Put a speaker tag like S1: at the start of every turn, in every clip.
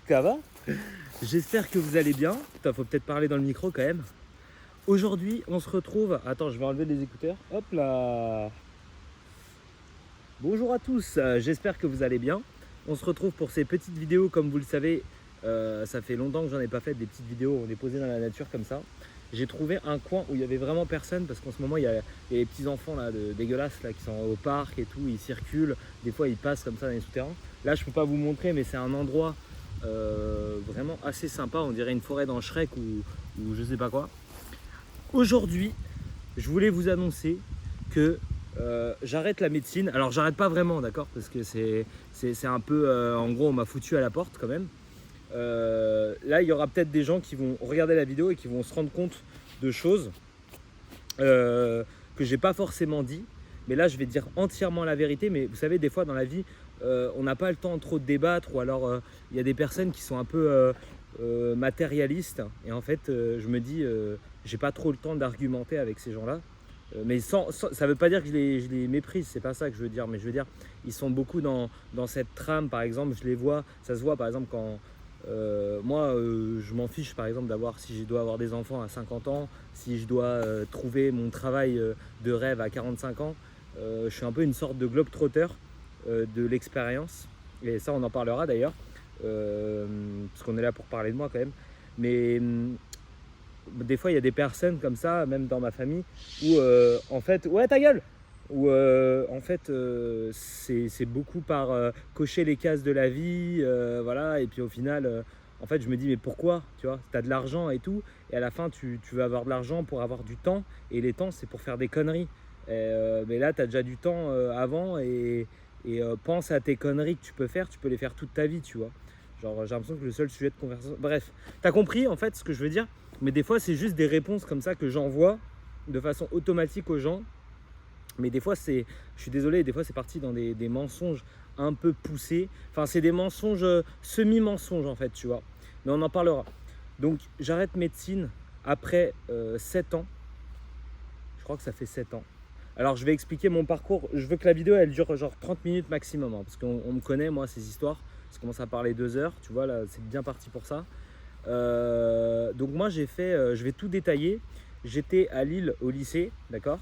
S1: Ça va? J'espère que vous allez bien. Putain, faut peut-être parler dans le micro quand même. Aujourd'hui, on se retrouve. Attends, je vais enlever les écouteurs. Hop là. Bonjour à tous, j'espère que vous allez bien. On se retrouve pour ces petites vidéos, comme vous le savez. Ça fait longtemps que j'en ai pas fait des petites vidéos. On est posé dans la nature comme ça. J'ai trouvé un coin où il y avait vraiment personne parce qu'en ce moment il y a les petits enfants là, dégueulasses là, qui sont au parc et tout. Ils circulent. Des fois ils passent comme ça dans les souterrains. Là, je peux pas vous montrer, mais c'est un endroit vraiment assez sympa. On dirait une forêt dans Shrek ou je sais pas quoi. Aujourd'hui, je voulais vous annoncer que j'arrête la médecine. Alors j'arrête pas vraiment, d'accord, parce que c'est un peu, en gros, on m'a foutu à la porte quand même. Là, il y aura peut-être des gens qui vont regarder la vidéo et qui vont se rendre compte de choses que j'ai pas forcément dit. Mais là, je vais dire entièrement la vérité. Mais vous savez, des fois dans la vie, on n'a pas le temps trop de débattre, ou alors il y a des personnes qui sont un peu matérialistes. Et en fait, je me dis, j'ai pas trop le temps d'argumenter avec ces gens-là. Mais ça veut pas dire que je les méprise, c'est pas ça que je veux dire. Mais je veux dire, ils sont beaucoup dans cette trame, par exemple. Je les vois, ça se voit par exemple quand moi, je m'en fiche par exemple d'avoir, si je dois avoir des enfants à 50 ans, si je dois trouver mon travail de rêve à 45 ans. Je suis un peu une sorte de globe-trotter de l'expérience. Et ça, on en parlera d'ailleurs, parce qu'on est là pour parler de moi quand même. Mais des fois, il y a des personnes comme ça, même dans ma famille, où en fait, ouais, ta gueule! Où en fait, c'est beaucoup par cocher les cases de la vie, voilà. Et puis au final, en fait, je me dis, mais pourquoi? Tu vois, tu as de l'argent et tout, et à la fin, tu veux avoir de l'argent pour avoir du temps, et les temps, c'est pour faire des conneries. Mais là, tu as déjà du temps avant, et pense à tes conneries que tu peux les faire toute ta vie, tu vois. Genre, j'ai l'impression que le seul sujet de conversation. Bref, t'as compris en fait ce que je veux dire? Mais des fois, c'est juste des réponses comme ça que j'envoie de façon automatique aux gens. Mais des fois, je suis désolé, des fois, c'est parti dans des mensonges un peu poussés. Enfin, c'est des mensonges, semi-mensonges en fait, tu vois. Mais on en parlera. Donc, j'arrête médecine après 7 ans. Je crois que ça fait 7 ans. Alors, je vais expliquer mon parcours. Je veux que la vidéo, elle dure genre 30 minutes maximum. Hein, parce qu'on me connaît, moi, ces histoires. Ça commence à parler 2 heures. Tu vois, là, c'est bien parti pour ça. Donc, moi, j'ai fait, je vais tout détailler. J'étais à Lille au lycée, d'accord.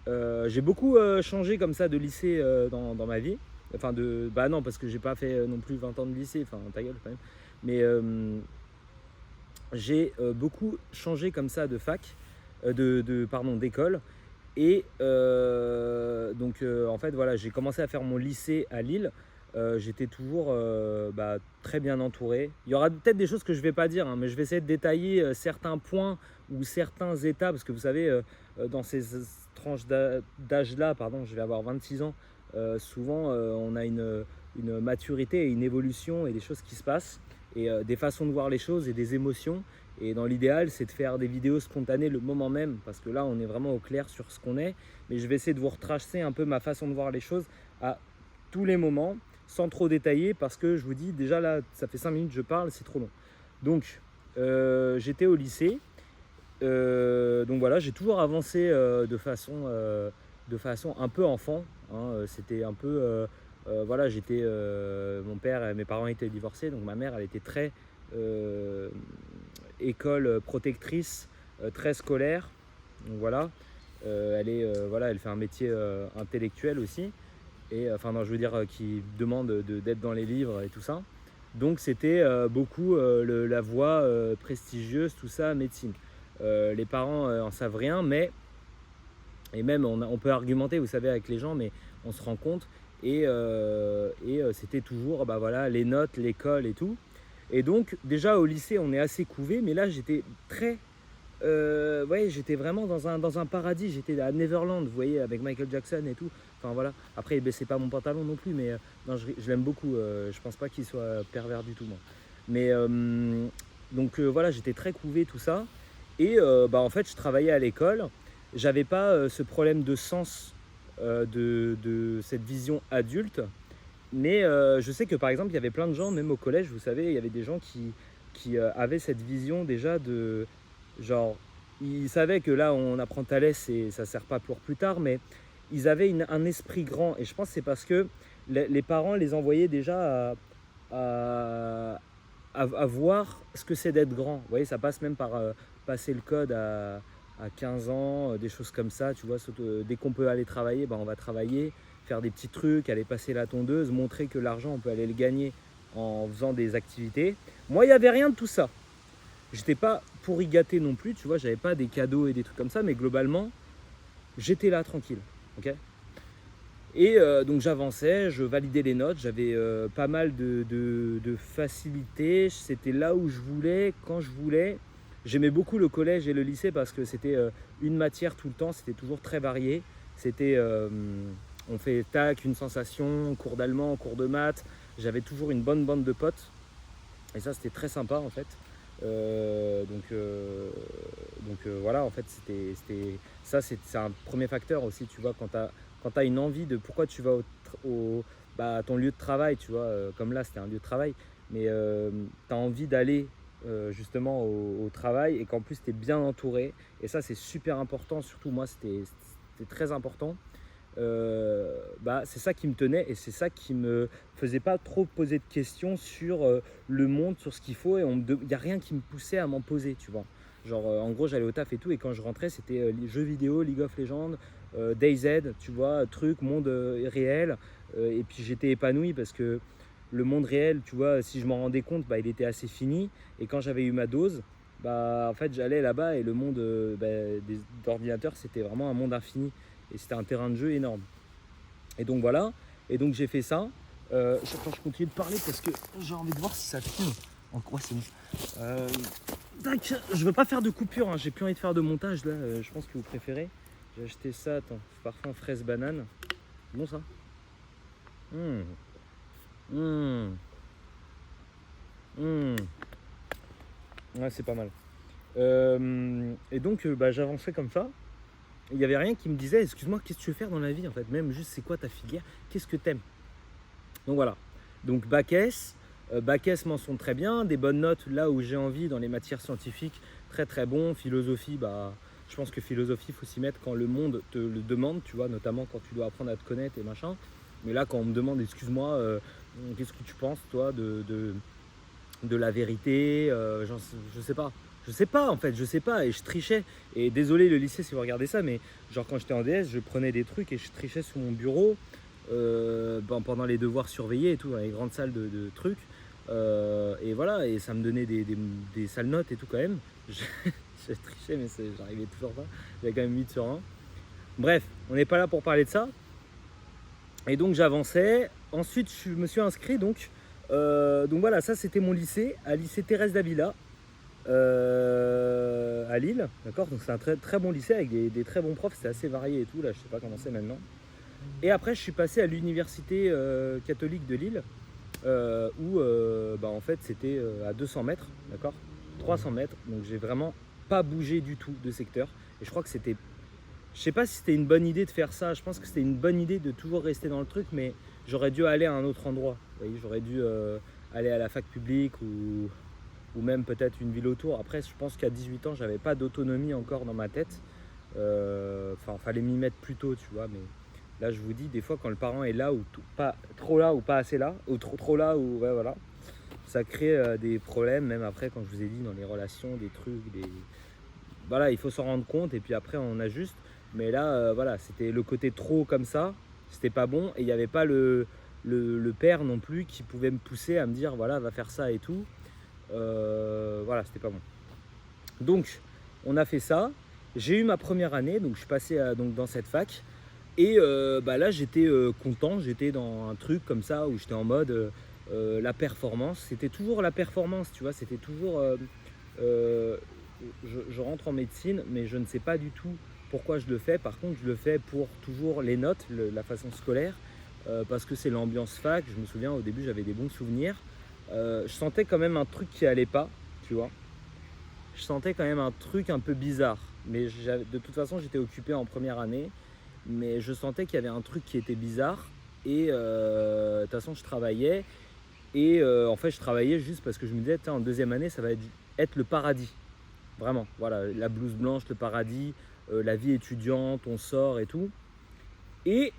S1: J'ai beaucoup changé comme ça de lycée dans ma vie. Enfin, bah non, parce que j'ai pas fait non plus 20 ans de lycée. Enfin, ta gueule quand même. Mais j'ai beaucoup changé comme ça de fac, pardon, d'école. Et donc en fait voilà, j'ai commencé à faire mon lycée à Lille. J'étais toujours très bien entouré. Il y aura peut-être des choses que je ne vais pas dire, hein, mais je vais essayer de détailler certains points ou certains états, parce que vous savez, dans ces tranches d'âge-là, pardon, je vais avoir 26 ans, souvent on a une maturité et une évolution et des choses qui se passent, et des façons de voir les choses et des émotions. Et dans l'idéal, c'est de faire des vidéos spontanées le moment même, parce que là, on est vraiment au clair sur ce qu'on est. Mais je vais essayer de vous retracer un peu ma façon de voir les choses à tous les moments, sans trop détailler, parce que je vous dis, déjà là, ça fait 5 minutes que je parle, c'est trop long. Donc, j'étais au lycée. Donc voilà, j'ai toujours avancé de façon un peu enfant. Hein. C'était un peu... voilà, mon père et mes parents étaient divorcés, donc ma mère, elle était très... école protectrice, très scolaire. Donc voilà, elle fait un métier intellectuel aussi. Et enfin, non, je veux dire, qui demande d'être dans les livres et tout ça. Donc c'était beaucoup la voie prestigieuse, tout ça, médecine. Les parents en savent rien, mais et même on peut argumenter, vous savez, avec les gens, mais on se rend compte. Et c'était toujours voilà, les notes, l'école et tout. Et donc déjà au lycée, on est assez couvé, mais là j'étais très ouais, j'étais vraiment dans un paradis. J'étais à Neverland, vous voyez, avec Michael Jackson et tout. Enfin voilà. Après, il baissait pas mon pantalon non plus, mais non, je l'aime beaucoup. Je pense pas qu'il soit pervers du tout, moi. Mais donc voilà, j'étais très couvé, tout ça. Et en fait, je travaillais à l'école. J'avais pas ce problème de sens de cette vision adulte. Mais je sais que par exemple, il y avait plein de gens, même au collège, vous savez, il y avait des gens qui avaient cette vision déjà de genre, ils savaient que là, on apprend Thalès et ça sert pas pour plus tard, mais ils avaient un esprit grand. Et je pense que c'est parce que les parents les envoyaient déjà à à voir ce que c'est d'être grand. Vous voyez, ça passe même par passer le code à 15 ans, des choses comme ça. Tu vois, dès qu'on peut aller travailler, on va travailler, faire des petits trucs, aller passer la tondeuse, montrer que l'argent, on peut aller le gagner en faisant des activités. Moi, il n'y avait rien de tout ça. J'étais pas pour y gâter non plus, tu vois, j'avais pas des cadeaux et des trucs comme ça, mais globalement, j'étais là tranquille. Ok. Et donc j'avançais, je validais les notes, j'avais pas mal de facilité, c'était là où je voulais, quand je voulais. J'aimais beaucoup le collège et le lycée parce que c'était une matière tout le temps, c'était toujours très varié. C'était, on fait tac, une sensation, cours d'allemand, cours de maths. J'avais toujours une bonne bande de potes et ça c'était très sympa en fait. Voilà, en fait c'est un premier facteur aussi, tu vois, quand tu as une envie de pourquoi tu vas à ton lieu de travail, tu vois, comme là c'était un lieu de travail, mais tu as envie d'aller justement au travail et qu'en plus tu es bien entouré. Et ça c'est super important, surtout moi c'était très important. C'est ça qui me tenait et c'est ça qui me faisait pas trop poser de questions sur le monde, sur ce qu'il faut, et il n'y a rien qui me poussait à m'en poser, tu vois. Genre en gros j'allais au taf et tout, et quand je rentrais c'était jeux vidéo, League of Legends, DayZ, tu vois, truc, monde réel, et puis j'étais épanoui parce que le monde réel, tu vois, si je m'en rendais compte, il était assez fini, et quand j'avais eu ma dose, en fait j'allais là-bas et le monde des ordinateurs c'était vraiment un monde infini. Et c'était un terrain de jeu énorme. Et donc voilà, et donc j'ai fait ça. Je continue de parler parce que j'ai envie de voir si ça filme. Ouais, c'est bon. Tac, je veux pas faire de coupure, hein. J'ai plus envie de faire de montage là, je pense que vous préférez. J'ai acheté ça, attends, parfum fraise banane. Bon ça. Mmh. Mmh. Mmh. Ouais, c'est pas mal. Et donc j'avançais comme ça. Il n'y avait rien qui me disait, excuse-moi, qu'est-ce que tu veux faire dans la vie en fait, même juste c'est quoi ta filière, qu'est-ce que t'aimes. Donc voilà, donc bac S, mention très bien, des bonnes notes là où j'ai envie dans les matières scientifiques, très très bon. Philosophie, je pense que philosophie, il faut s'y mettre quand le monde te le demande, tu vois, notamment quand tu dois apprendre à te connaître et machin. Mais là quand on me demande, excuse-moi, qu'est-ce que tu penses toi de la vérité, je sais pas. Je sais pas en fait, je sais pas, et je trichais. Et désolé le lycée si vous regardez ça, mais genre quand j'étais en DS, je prenais des trucs et je trichais sous mon bureau pendant les devoirs surveillés et tout, dans les grandes salles de trucs. Et voilà, et ça me donnait des sales notes et tout quand même. Je trichais, mais j'arrivais toujours pas. J'avais quand même 8 sur 1. Bref, on n'est pas là pour parler de ça. Et donc j'avançais. Ensuite, je me suis inscrit donc voilà, ça c'était mon lycée, à lycée Thérèse d'Avila. À Lille, d'accord, donc c'est un très, très bon lycée avec des très bons profs, c'est assez varié et tout, là je sais pas comment c'est maintenant. Et après je suis passé à l'université catholique de Lille, où en fait c'était à 200 mètres, d'accord, 300 mètres, donc j'ai vraiment pas bougé du tout de secteur. Et je crois que c'était, je sais pas si c'était une bonne idée de faire ça, je pense que c'était une bonne idée de toujours rester dans le truc, mais j'aurais dû aller à un autre endroit, vous voyez, j'aurais dû aller à la fac publique ou même peut-être une ville autour. Après, je pense qu'à 18 ans, j'avais pas d'autonomie encore dans ma tête. Fallait m'y mettre plus tôt, tu vois. Mais là, je vous dis, des fois, quand le parent est là ou pas trop là ou pas assez là, ou trop là, ou ouais, voilà, ça crée des problèmes. Même après, quand je vous ai dit, dans les relations, des trucs, voilà, il faut s'en rendre compte et puis après, on ajuste. Mais là, voilà, c'était le côté trop comme ça, c'était pas bon, et il n'y avait pas le père non plus qui pouvait me pousser à me dire, voilà, va faire ça et tout. Voilà, c'était pas bon. Donc on a fait ça, j'ai eu ma première année, donc je suis passé donc dans cette fac, et là j'étais content, j'étais dans un truc comme ça où j'étais en mode la performance, c'était toujours la performance, tu vois, c'était toujours je rentre en médecine, mais je ne sais pas du tout pourquoi je le fais. Par contre je le fais pour toujours les notes, la façon scolaire, parce que c'est l'ambiance fac. Je me souviens au début j'avais des bons souvenirs. Je sentais quand même un truc qui allait pas, tu vois. Je sentais quand même un truc un peu bizarre. Mais de toute façon, j'étais occupé en première année. Mais je sentais qu'il y avait un truc qui était bizarre. Et de toute façon, je travaillais. Et en fait, je travaillais juste parce que je me disais, en deuxième année, ça va être le paradis. Vraiment, voilà, la blouse blanche, le paradis, la vie étudiante, on sort et tout. Et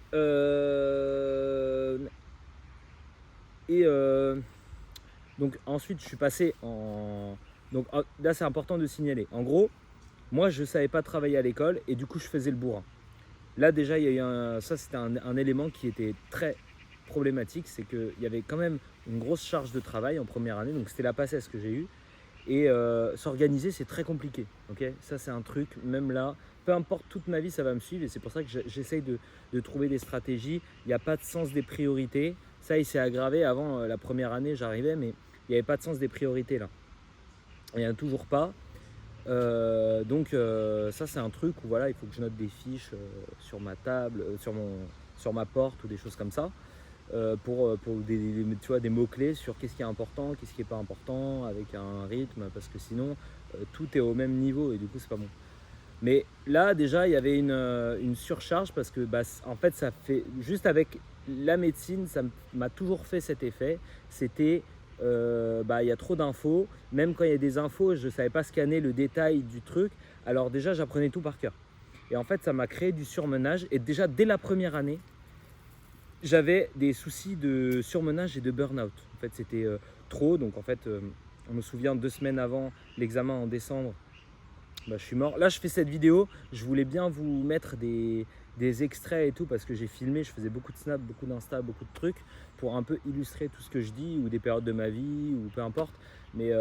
S1: Donc ensuite, je suis passé en... Donc là, c'est important de signaler. En gros, moi, je ne savais pas travailler à l'école et du coup, je faisais le bourrin. Là, déjà, il y a eu ça, c'était un élément qui était très problématique. C'est qu'il y avait quand même une grosse charge de travail en première année. Donc, c'était la PACES que j'ai eue. Et s'organiser, c'est très compliqué. Okay, ça, c'est un truc, même là, peu importe, toute ma vie, ça va me suivre. Et c'est pour ça que j'essaye de trouver des stratégies. Il n'y a pas de sens des priorités. Ça, il s'est aggravé. Avant, la première année, j'arrivais, mais il n'y avait pas de sens des priorités là. Il n'y en a toujours pas. Donc ça c'est un truc où voilà, il faut que je note des fiches sur ma table, sur ma porte ou des choses comme ça pour tu vois, des mots-clés sur qu'est-ce qui est important, qu'est-ce qui n'est pas important avec un rythme parce que sinon tout est au même niveau et du coup c'est pas bon. Mais là déjà il y avait une surcharge parce que en fait ça fait juste avec la médecine ça m'a toujours fait cet effet, c'était il y a trop d'infos, même quand il y a des infos je ne savais pas scanner le détail du truc, alors déjà j'apprenais tout par cœur et en fait ça m'a créé du surmenage et déjà dès la première année j'avais des soucis de surmenage et de burn-out. En fait c'était trop, donc en fait on me souvient 2 semaines avant l'examen en décembre, je suis mort. Là je fais cette vidéo, je voulais bien vous mettre des extraits et tout parce que j'ai filmé, je faisais beaucoup de snaps, beaucoup d'insta, beaucoup de trucs pour un peu illustrer tout ce que je dis ou des périodes de ma vie ou peu importe. Mais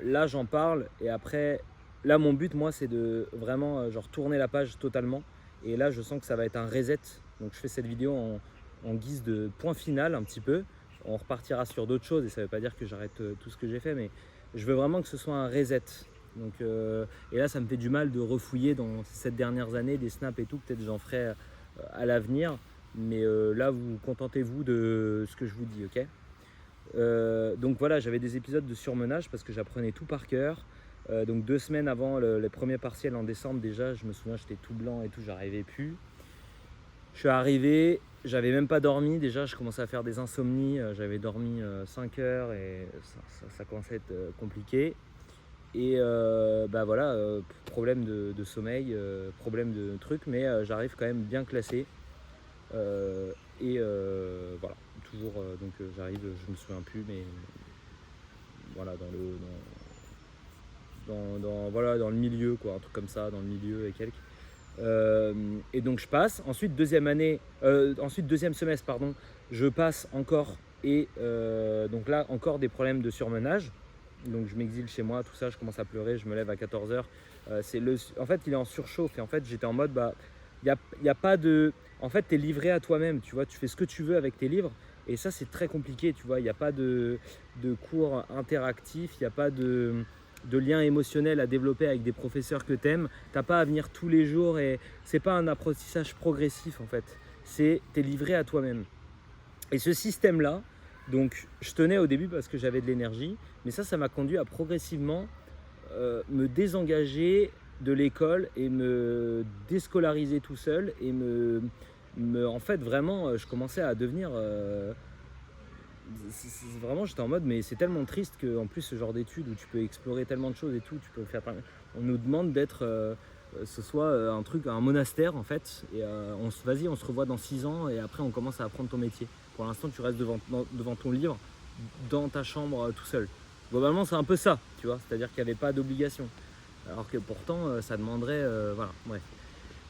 S1: là j'en parle et après, là mon but moi c'est de vraiment genre tourner la page totalement et là je sens que ça va être un reset. Donc je fais cette vidéo en guise de point final un petit peu. On repartira sur d'autres choses et ça ne veut pas dire que j'arrête tout ce que j'ai fait, mais je veux vraiment que ce soit un reset. Donc, et là ça me fait du mal de refouiller dans ces dernières années des snaps et tout, peut-être j'en ferai à l'avenir, mais là vous contentez-vous de ce que je vous dis, ok. Donc voilà, j'avais des épisodes de surmenage parce que j'apprenais tout par cœur. Donc 2 semaines avant les premiers partiels en décembre déjà, je me souviens j'étais tout blanc et tout, j'arrivais plus. Je suis arrivé, j'avais même pas dormi, déjà je commençais à faire des insomnies, j'avais dormi 5 heures et ça commençait à être compliqué. Et voilà, problème de sommeil, problème de trucs, mais j'arrive quand même bien classé. Et voilà, toujours, donc j'arrive, je me souviens plus, mais voilà, dans le milieu, quoi, un truc comme ça, dans le milieu et quelques. Et donc je passe, ensuite deuxième semestre, pardon, je passe encore et donc là encore des problèmes de surmenage. Donc je m'exile chez moi, tout ça, je commence à pleurer, je me lève à 14h. En fait, il est en surchauffe et en fait, j'étais en mode, y a pas de... En fait, tu es livré à toi-même, tu vois, tu fais ce que tu veux avec tes livres et ça, c'est très compliqué, tu vois, il n'y a pas de cours interactifs, il n'y a pas de lien émotionnel à développer avec des professeurs que tu aimes. Tu n'as pas à venir tous les jours et c'est pas un apprentissage progressif en fait, tu es livré à toi-même. Et ce système-là, donc je tenais au début parce que j'avais de l'énergie, mais ça m'a conduit à progressivement me désengager de l'école et me déscolariser tout seul et en fait vraiment je commençais à devenir vraiment j'étais en mode mais c'est tellement triste qu'en plus ce genre d'études où tu peux explorer tellement de choses et tout, tu peux faire on nous demande d'être ce soit un truc, un monastère en fait et vas-y on se revoit dans 6 ans et après on commence à apprendre ton métier. Pour l'instant tu restes devant ton livre dans ta chambre tout seul. Globalement c'est un peu ça, tu vois, c'est à dire qu'il n'y avait pas d'obligation alors que pourtant ça demanderait voilà, bref.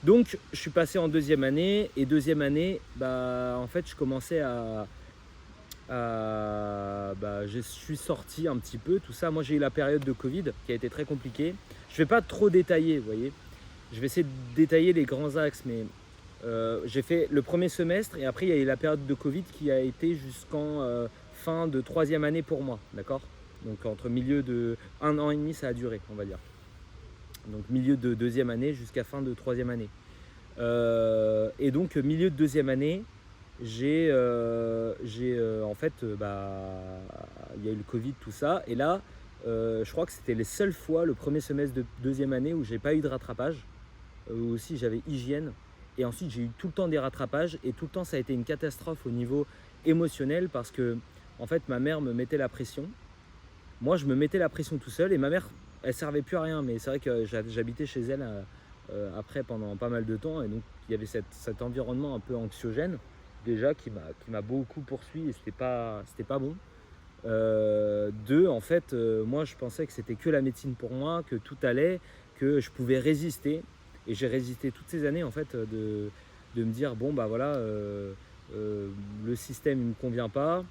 S1: Donc je suis passé en deuxième année et deuxième année en fait je commençais je suis sorti un petit peu tout ça. Moi j'ai eu la période de Covid qui a été très compliquée. Je vais pas trop détailler, vous voyez, je vais essayer de détailler les grands axes, mais j'ai fait le premier semestre et après il y a eu la période de Covid qui a été jusqu'en fin de troisième année pour moi, d'accord. Donc entre milieu de 1 an et demi ça a duré, on va dire. Donc milieu de deuxième année jusqu'à fin de troisième année. Et donc milieu de deuxième année, en fait, il y a eu le Covid, tout ça. Et là, je crois que c'était les seules fois, le premier semestre de deuxième année, où j'ai pas eu de rattrapage. Où aussi j'avais hygiène. Et ensuite, j'ai eu tout le temps des rattrapages. Et tout le temps, ça a été une catastrophe au niveau émotionnel parce que, en fait, ma mère me mettait la pression. Moi, je me mettais la pression tout seul. Et ma mère, elle servait plus à rien. Mais c'est vrai que j'habitais chez elle après pendant pas mal de temps. Et donc, il y avait cet environnement un peu anxiogène déjà qui m'a beaucoup poursuivi et c'était pas bon. Deux, en fait, moi je pensais que c'était que la médecine pour moi, que tout allait, que je pouvais résister. Et j'ai résisté toutes ces années en fait de me dire bon bah voilà, le système il me convient pas.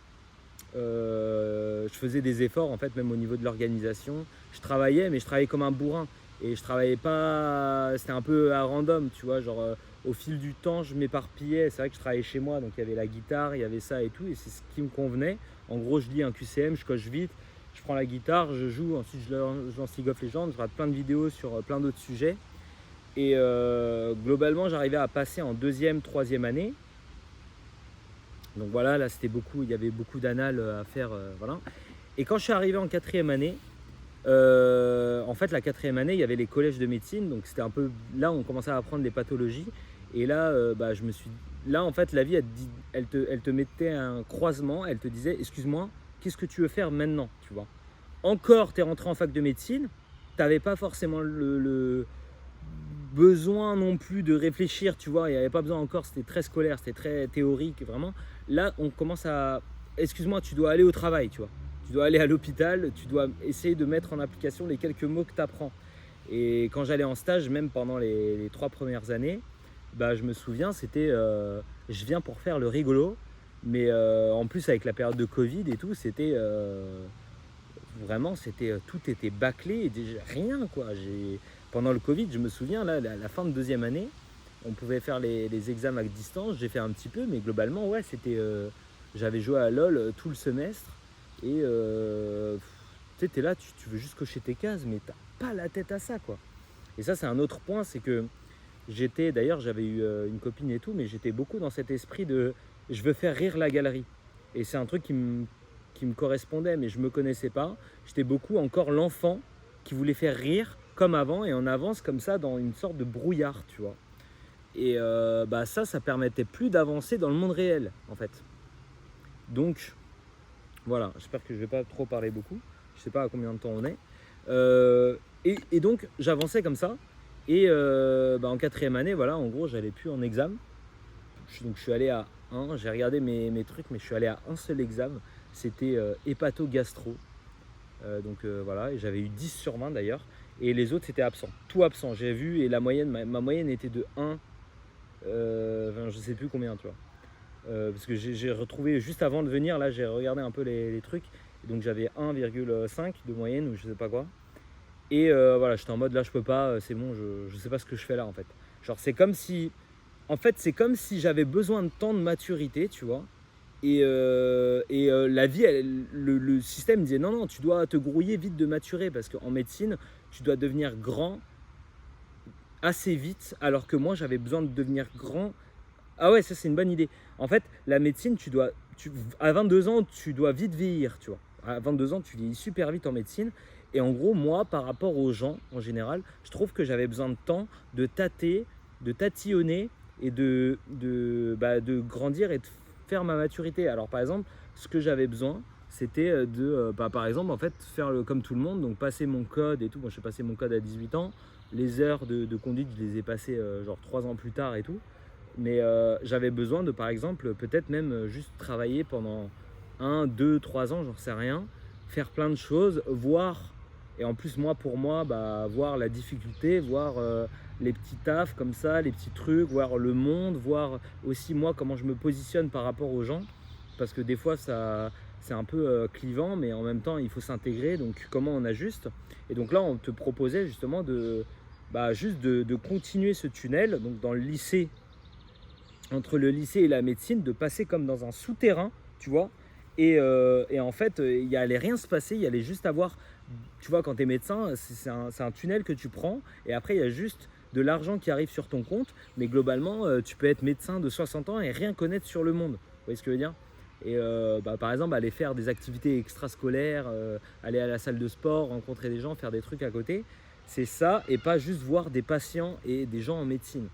S1: Je faisais des efforts en fait même au niveau de l'organisation. Je travaillais mais je travaillais comme un bourrin. Et je travaillais pas, c'était un peu à random, tu vois, genre au fil du temps je m'éparpillais. C'est vrai que je travaillais chez moi, donc il y avait la guitare, il y avait ça et tout, et c'est ce qui me convenait. En gros je lis un QCM, je coche vite, je prends la guitare, je joue, ensuite je lance League of Legends, je rate plein de vidéos sur plein d'autres sujets. Et globalement j'arrivais à passer en deuxième, troisième année. Donc voilà, là c'était beaucoup, il y avait beaucoup d'annales à faire, voilà. Et quand je suis arrivé en quatrième année, en fait, la quatrième année, il y avait les collèges de médecine, donc c'était un peu là où on commençait à apprendre des pathologies. Et là, bah, je me suis, là en fait, la vie, elle te mettait un croisement, elle te disait, excuse-moi, qu'est-ce que tu veux faire maintenant, tu vois. Encore, tu es rentré en fac de médecine, tu n'avais pas forcément le besoin non plus de réfléchir, tu vois. Il n'y avait pas besoin encore, c'était très scolaire, c'était très théorique, vraiment. Là, on commence à, excuse-moi, tu dois aller au travail, tu vois. Tu dois aller à l'hôpital, tu dois essayer de mettre en application les quelques mots que tu apprends. Et quand j'allais en stage, même pendant les 3 premières années, bah, je me souviens, c'était je viens pour faire le rigolo, mais en plus avec la période de Covid et tout, c'était vraiment, c'était tout était bâclé, et déjà rien quoi. Pendant le Covid, je me souviens, là, la fin de deuxième année, on pouvait faire les examens à distance, j'ai fait un petit peu, mais globalement, ouais, c'était, j'avais joué à LoL tout le semestre. Et tu sais, t'es là, tu veux juste cocher tes cases, mais t'as pas la tête à ça, quoi. Et ça, c'est un autre point, c'est que d'ailleurs, j'avais eu une copine et tout, mais j'étais beaucoup dans cet esprit de je veux faire rire la galerie. Et c'est un truc qui me correspondait, mais je me connaissais pas. J'étais beaucoup encore l'enfant qui voulait faire rire comme avant, et on avance comme ça dans une sorte de brouillard, tu vois. Et bah ça permettait plus d'avancer dans le monde réel, en fait. Donc, voilà, j'espère que je vais pas trop parler beaucoup. Je sais pas à combien de temps on est. Et donc j'avançais comme ça. Et bah, en quatrième année, voilà, en gros, j'allais plus en examen. Donc je suis allé à un. J'ai regardé mes trucs, mais je suis allé à un seul examen. C'était hépato-gastro. Donc voilà, et j'avais eu 10 sur 20 d'ailleurs. Et les autres, c'était absent. Tout absent, j'ai vu. Et la moyenne, ma moyenne était de 1. Enfin, je sais plus combien, tu vois. Parce que j'ai retrouvé juste avant de venir, là j'ai regardé un peu les trucs, et donc j'avais 1,5 de moyenne ou je sais pas quoi. Et voilà, j'étais en mode là je peux pas, c'est bon, je sais pas ce que je fais là en fait. Genre c'est comme si, en fait c'est comme si j'avais besoin de temps de maturité, tu vois. Et la vie, le système disait non, non, tu dois te grouiller vite de maturer parce qu'en médecine, tu dois devenir grand assez vite, alors que moi j'avais besoin de devenir grand. Ah ouais, ça c'est une bonne idée. En fait, la médecine, à 22 ans, tu dois vite vieillir, tu vois. À 22 ans, tu vieillis super vite en médecine. Et en gros, moi, par rapport aux gens, en général, je trouve que j'avais besoin de temps de tâter, de tatillonner et de grandir et de faire ma maturité. Alors, par exemple, ce que j'avais besoin, c'était par exemple, en fait, faire comme tout le monde, donc passer mon code et tout. Moi, j'ai passé mon code à 18 ans. Les heures de conduite, je les ai passées genre 3 ans plus tard et tout. Mais j'avais besoin de, par exemple, peut-être même juste travailler pendant 1, 2, 3 ans, j'en sais rien, faire plein de choses, voir, et en plus moi pour moi, bah, voir la difficulté, voir les petits tafs comme ça, les petits trucs, voir le monde, voir aussi moi comment je me positionne par rapport aux gens, parce que des fois ça c'est un peu clivant, mais en même temps il faut s'intégrer, donc comment on ajuste. Et donc là on te proposait justement juste de continuer ce tunnel, donc dans le lycée, entre le lycée et la médecine, de passer comme dans un souterrain, tu vois. Et en fait, il n'y allait rien se passer, il y allait juste avoir, tu vois, quand tu es médecin, c'est un tunnel que tu prends, et après, il y a juste de l'argent qui arrive sur ton compte, mais globalement, tu peux être médecin de 60 ans et rien connaître sur le monde. Vous voyez ce que je veux dire? Et par exemple, aller faire des activités extrascolaires, aller à la salle de sport, rencontrer des gens, faire des trucs à côté, c'est ça, et pas juste voir des patients et des gens en médecine.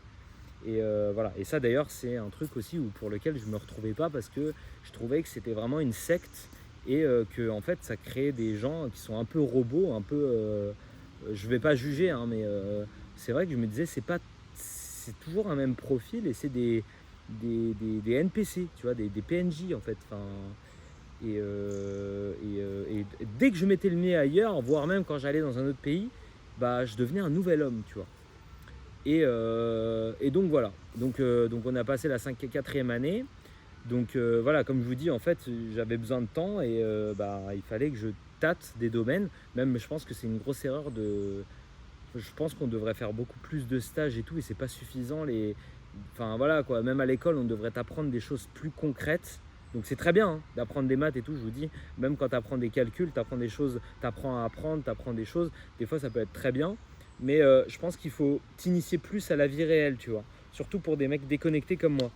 S1: Et voilà. Et ça d'ailleurs c'est un truc aussi pour lequel je me retrouvais pas, parce que je trouvais que c'était vraiment une secte, et que en fait ça crée des gens qui sont un peu robots, un peu je vais pas juger hein, mais c'est vrai que je me disais c'est toujours un même profil, et c'est des NPC, tu vois, des PNJ en fait. Enfin, et dès que je mettais le nez ailleurs, voire même quand j'allais dans un autre pays, bah, je devenais un nouvel homme, tu vois. Et donc voilà, donc on a passé la 4e année. Donc voilà, comme je vous dis, en fait, j'avais besoin de temps et bah, il fallait que je tâte des domaines. Même, je pense que c'est une grosse erreur de... Je pense qu'on devrait faire beaucoup plus de stages et tout, et c'est pas suffisant. Enfin voilà quoi, même à l'école, on devrait apprendre des choses plus concrètes. Donc c'est très bien hein, d'apprendre des maths et tout, je vous dis. Même quand tu apprends des calculs, tu apprends des choses, tu apprends à apprendre, tu apprends des choses. Des fois, ça peut être très bien. Mais je pense qu'il faut t'initier plus à la vie réelle, tu vois. Surtout pour des mecs déconnectés comme moi.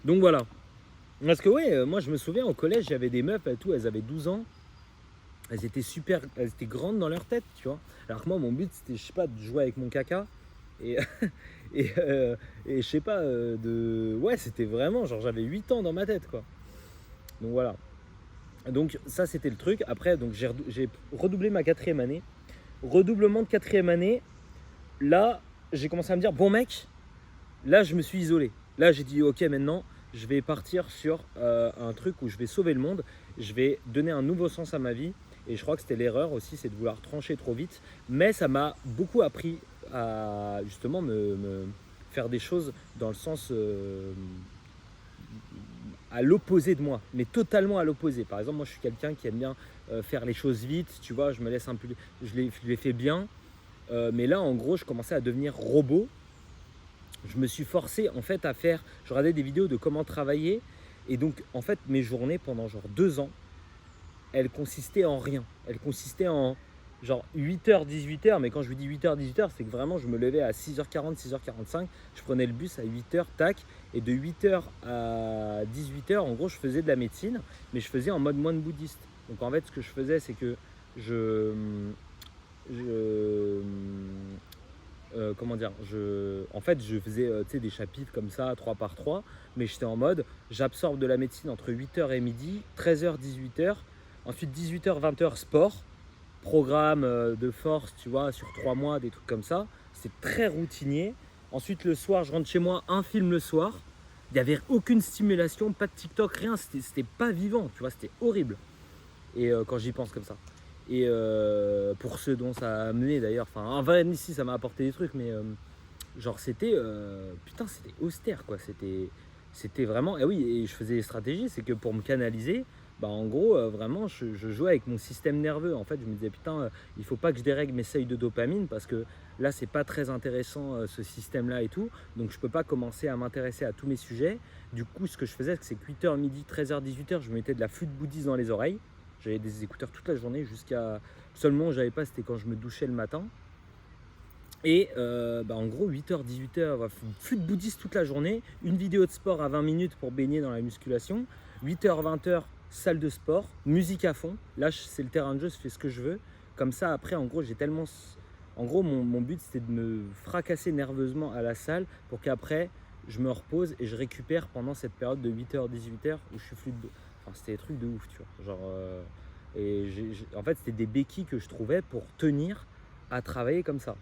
S1: Donc voilà. Parce que ouais, moi je me souviens au collège, j'avais des meufs et tout, elles avaient 12 ans. Elles étaient elles étaient grandes dans leur tête, tu vois. Alors que moi, mon but, c'était, je sais pas, de jouer avec mon caca. Et, et je sais pas, ouais, c'était vraiment, genre j'avais 8 ans dans ma tête, quoi. Donc voilà. Donc ça, c'était le truc. Après, donc j'ai redoublé ma 4e année. Redoublement de 4e année. Là, j'ai commencé à me dire, bon mec, là, je me suis isolé. Là, j'ai dit, ok, maintenant, je vais partir sur un truc où je vais sauver le monde. Je vais donner un nouveau sens à ma vie. Et je crois que c'était l'erreur aussi, c'est de vouloir trancher trop vite. Mais ça m'a beaucoup appris à justement me faire des choses dans le sens à l'opposé de moi, mais totalement à l'opposé. Par exemple, moi je suis quelqu'un qui aime bien faire les choses vite, tu vois, je me laisse un peu, je les fais bien. Mais là, en gros, je commençais à devenir robot. Je me suis forcé en fait à faire, je regardais des vidéos de comment travailler. Et donc, en fait, mes journées pendant genre 2 ans, elle consistait en rien. Elle consistait en genre 8h, 18h. Mais quand je vous dis 8h, 18h, c'est que vraiment je me levais à 6h40, 6h45. Je prenais le bus à 8h, tac. Et de 8h à 18h, en gros, je faisais de la médecine. Mais je faisais en mode moine bouddhiste. Donc en fait, ce que je faisais, c'est que comment dire, en fait, je faisais des chapitres comme ça, 3 par 3. Mais j'étais en mode, j'absorbe de la médecine entre 8h et midi, 13h, 18h. Ensuite, 18h, 20h, sport, programme de force, tu vois, sur 3 mois, des trucs comme ça. C'est très routinier. Ensuite, le soir, je rentre chez moi, un film le soir. Il n'y avait aucune stimulation, pas de TikTok, rien. C'était pas vivant, tu vois, c'était horrible. Et quand j'y pense comme ça. Et pour ceux dont ça a amené d'ailleurs, enfin, en vrai, ici, ça m'a apporté des trucs, mais genre, putain, c'était austère, quoi. C'était vraiment. Et oui, et je faisais des stratégies, c'est que pour me canaliser, bah en gros, vraiment, je jouais avec mon système nerveux. En fait, je me disais, putain, il faut pas que je dérègle mes seuils de dopamine parce que là, c'est pas très intéressant ce système-là et tout. Donc, je peux pas commencer à m'intéresser à tous mes sujets. Du coup, ce que je faisais, c'est que 8h, midi, 13h, 18h, je mettais de la flûte bouddhiste dans les oreilles. J'avais des écouteurs toute la journée jusqu'à. Le seul moment où j'avais pas, c'était quand je me douchais le matin. Et bah en gros, 8h, 18h, flûte bouddhiste toute la journée. Une vidéo de sport à 20 minutes pour baigner dans la musculation. 8h, 20h, salle de sport, musique à fond. Là, c'est le terrain de jeu, je fais ce que je veux. Comme ça, après, en gros, j'ai tellement. En gros, mon but, c'était de me fracasser nerveusement à la salle pour qu'après, je me repose et je récupère pendant cette période de 8h, 18h où je suis flûte. Enfin, c'était des trucs de ouf, tu vois. Genre, en fait, c'était des béquilles que je trouvais pour tenir à travailler comme ça.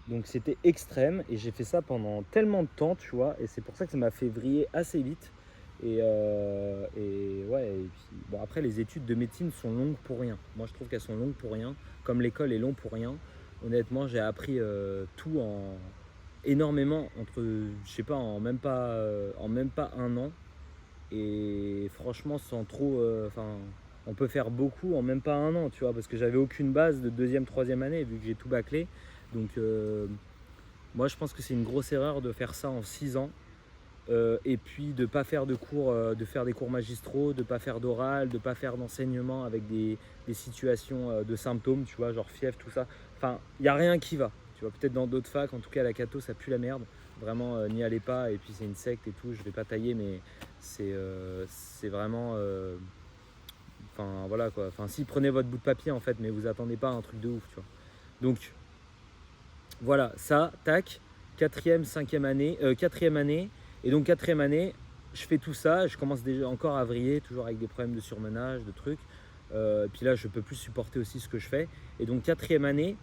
S1: Donc, c'était extrême et j'ai fait ça pendant tellement de temps, tu vois. Et c'est pour ça que ça m'a fait vriller assez vite. Et ouais, et puis, bon, après, les études de médecine sont longues pour rien. Moi, je trouve qu'elles sont longues pour rien, comme l'école est longue pour rien. Honnêtement, j'ai appris tout énormément je sais pas, en même pas 1 an. Et franchement, sans trop, on peut faire beaucoup en même pas 1 an, tu vois, parce que j'avais aucune base de 2e, 3e année, vu que j'ai tout bâclé. Donc, moi, je pense que c'est une grosse erreur de faire ça en 6 ans. Et puis de ne pas faire de cours, de faire des cours magistraux, de ne pas faire d'oral, de ne pas faire d'enseignement avec des situations de symptômes, tu vois, genre fièvre, tout ça. Enfin, il n'y a rien qui va. Tu vois, peut-être dans d'autres facs, en tout cas à la Cato, ça pue la merde. Vraiment, n'y allez pas. Et puis c'est une secte et tout, je ne vais pas tailler, mais c'est vraiment... Enfin, voilà quoi. Enfin, si, prenez votre bout de papier en fait, mais vous attendez pas à un truc de ouf, tu vois. Donc, voilà, ça, tac, 4e année. Et donc 4e année, je fais tout ça, je commence déjà encore à vriller, toujours avec des problèmes de surmenage, de trucs. Puis là, je peux plus supporter aussi ce que je fais. Et donc 4e année,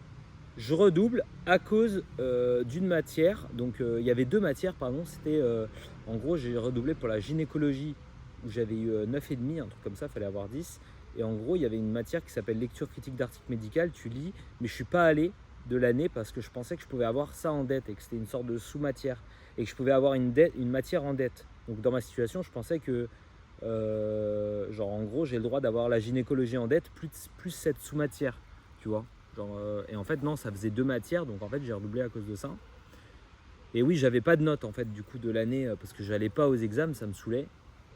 S1: je redouble à cause d'une matière. Donc il y avait 2 matières, pardon. C'était en gros, j'ai redoublé pour la gynécologie où j'avais eu 9,5, un truc comme ça, il fallait avoir 10. Et en gros, il y avait une matière qui s'appelle lecture critique d'articles médicaux, tu lis, mais je suis pas allé de l'année parce que je pensais que je pouvais avoir ça en dette et que c'était une sorte de sous-matière et que je pouvais avoir une matière en dette. Donc dans ma situation, je pensais que, genre en gros, j'ai le droit d'avoir la gynécologie en dette plus cette sous-matière, tu vois. Genre, et en fait, non, ça faisait 2 matières, donc en fait, j'ai redoublé à cause de ça. Et oui, j'avais pas de notes en fait du coup de l'année parce que j'allais pas aux examens, ça me saoulait.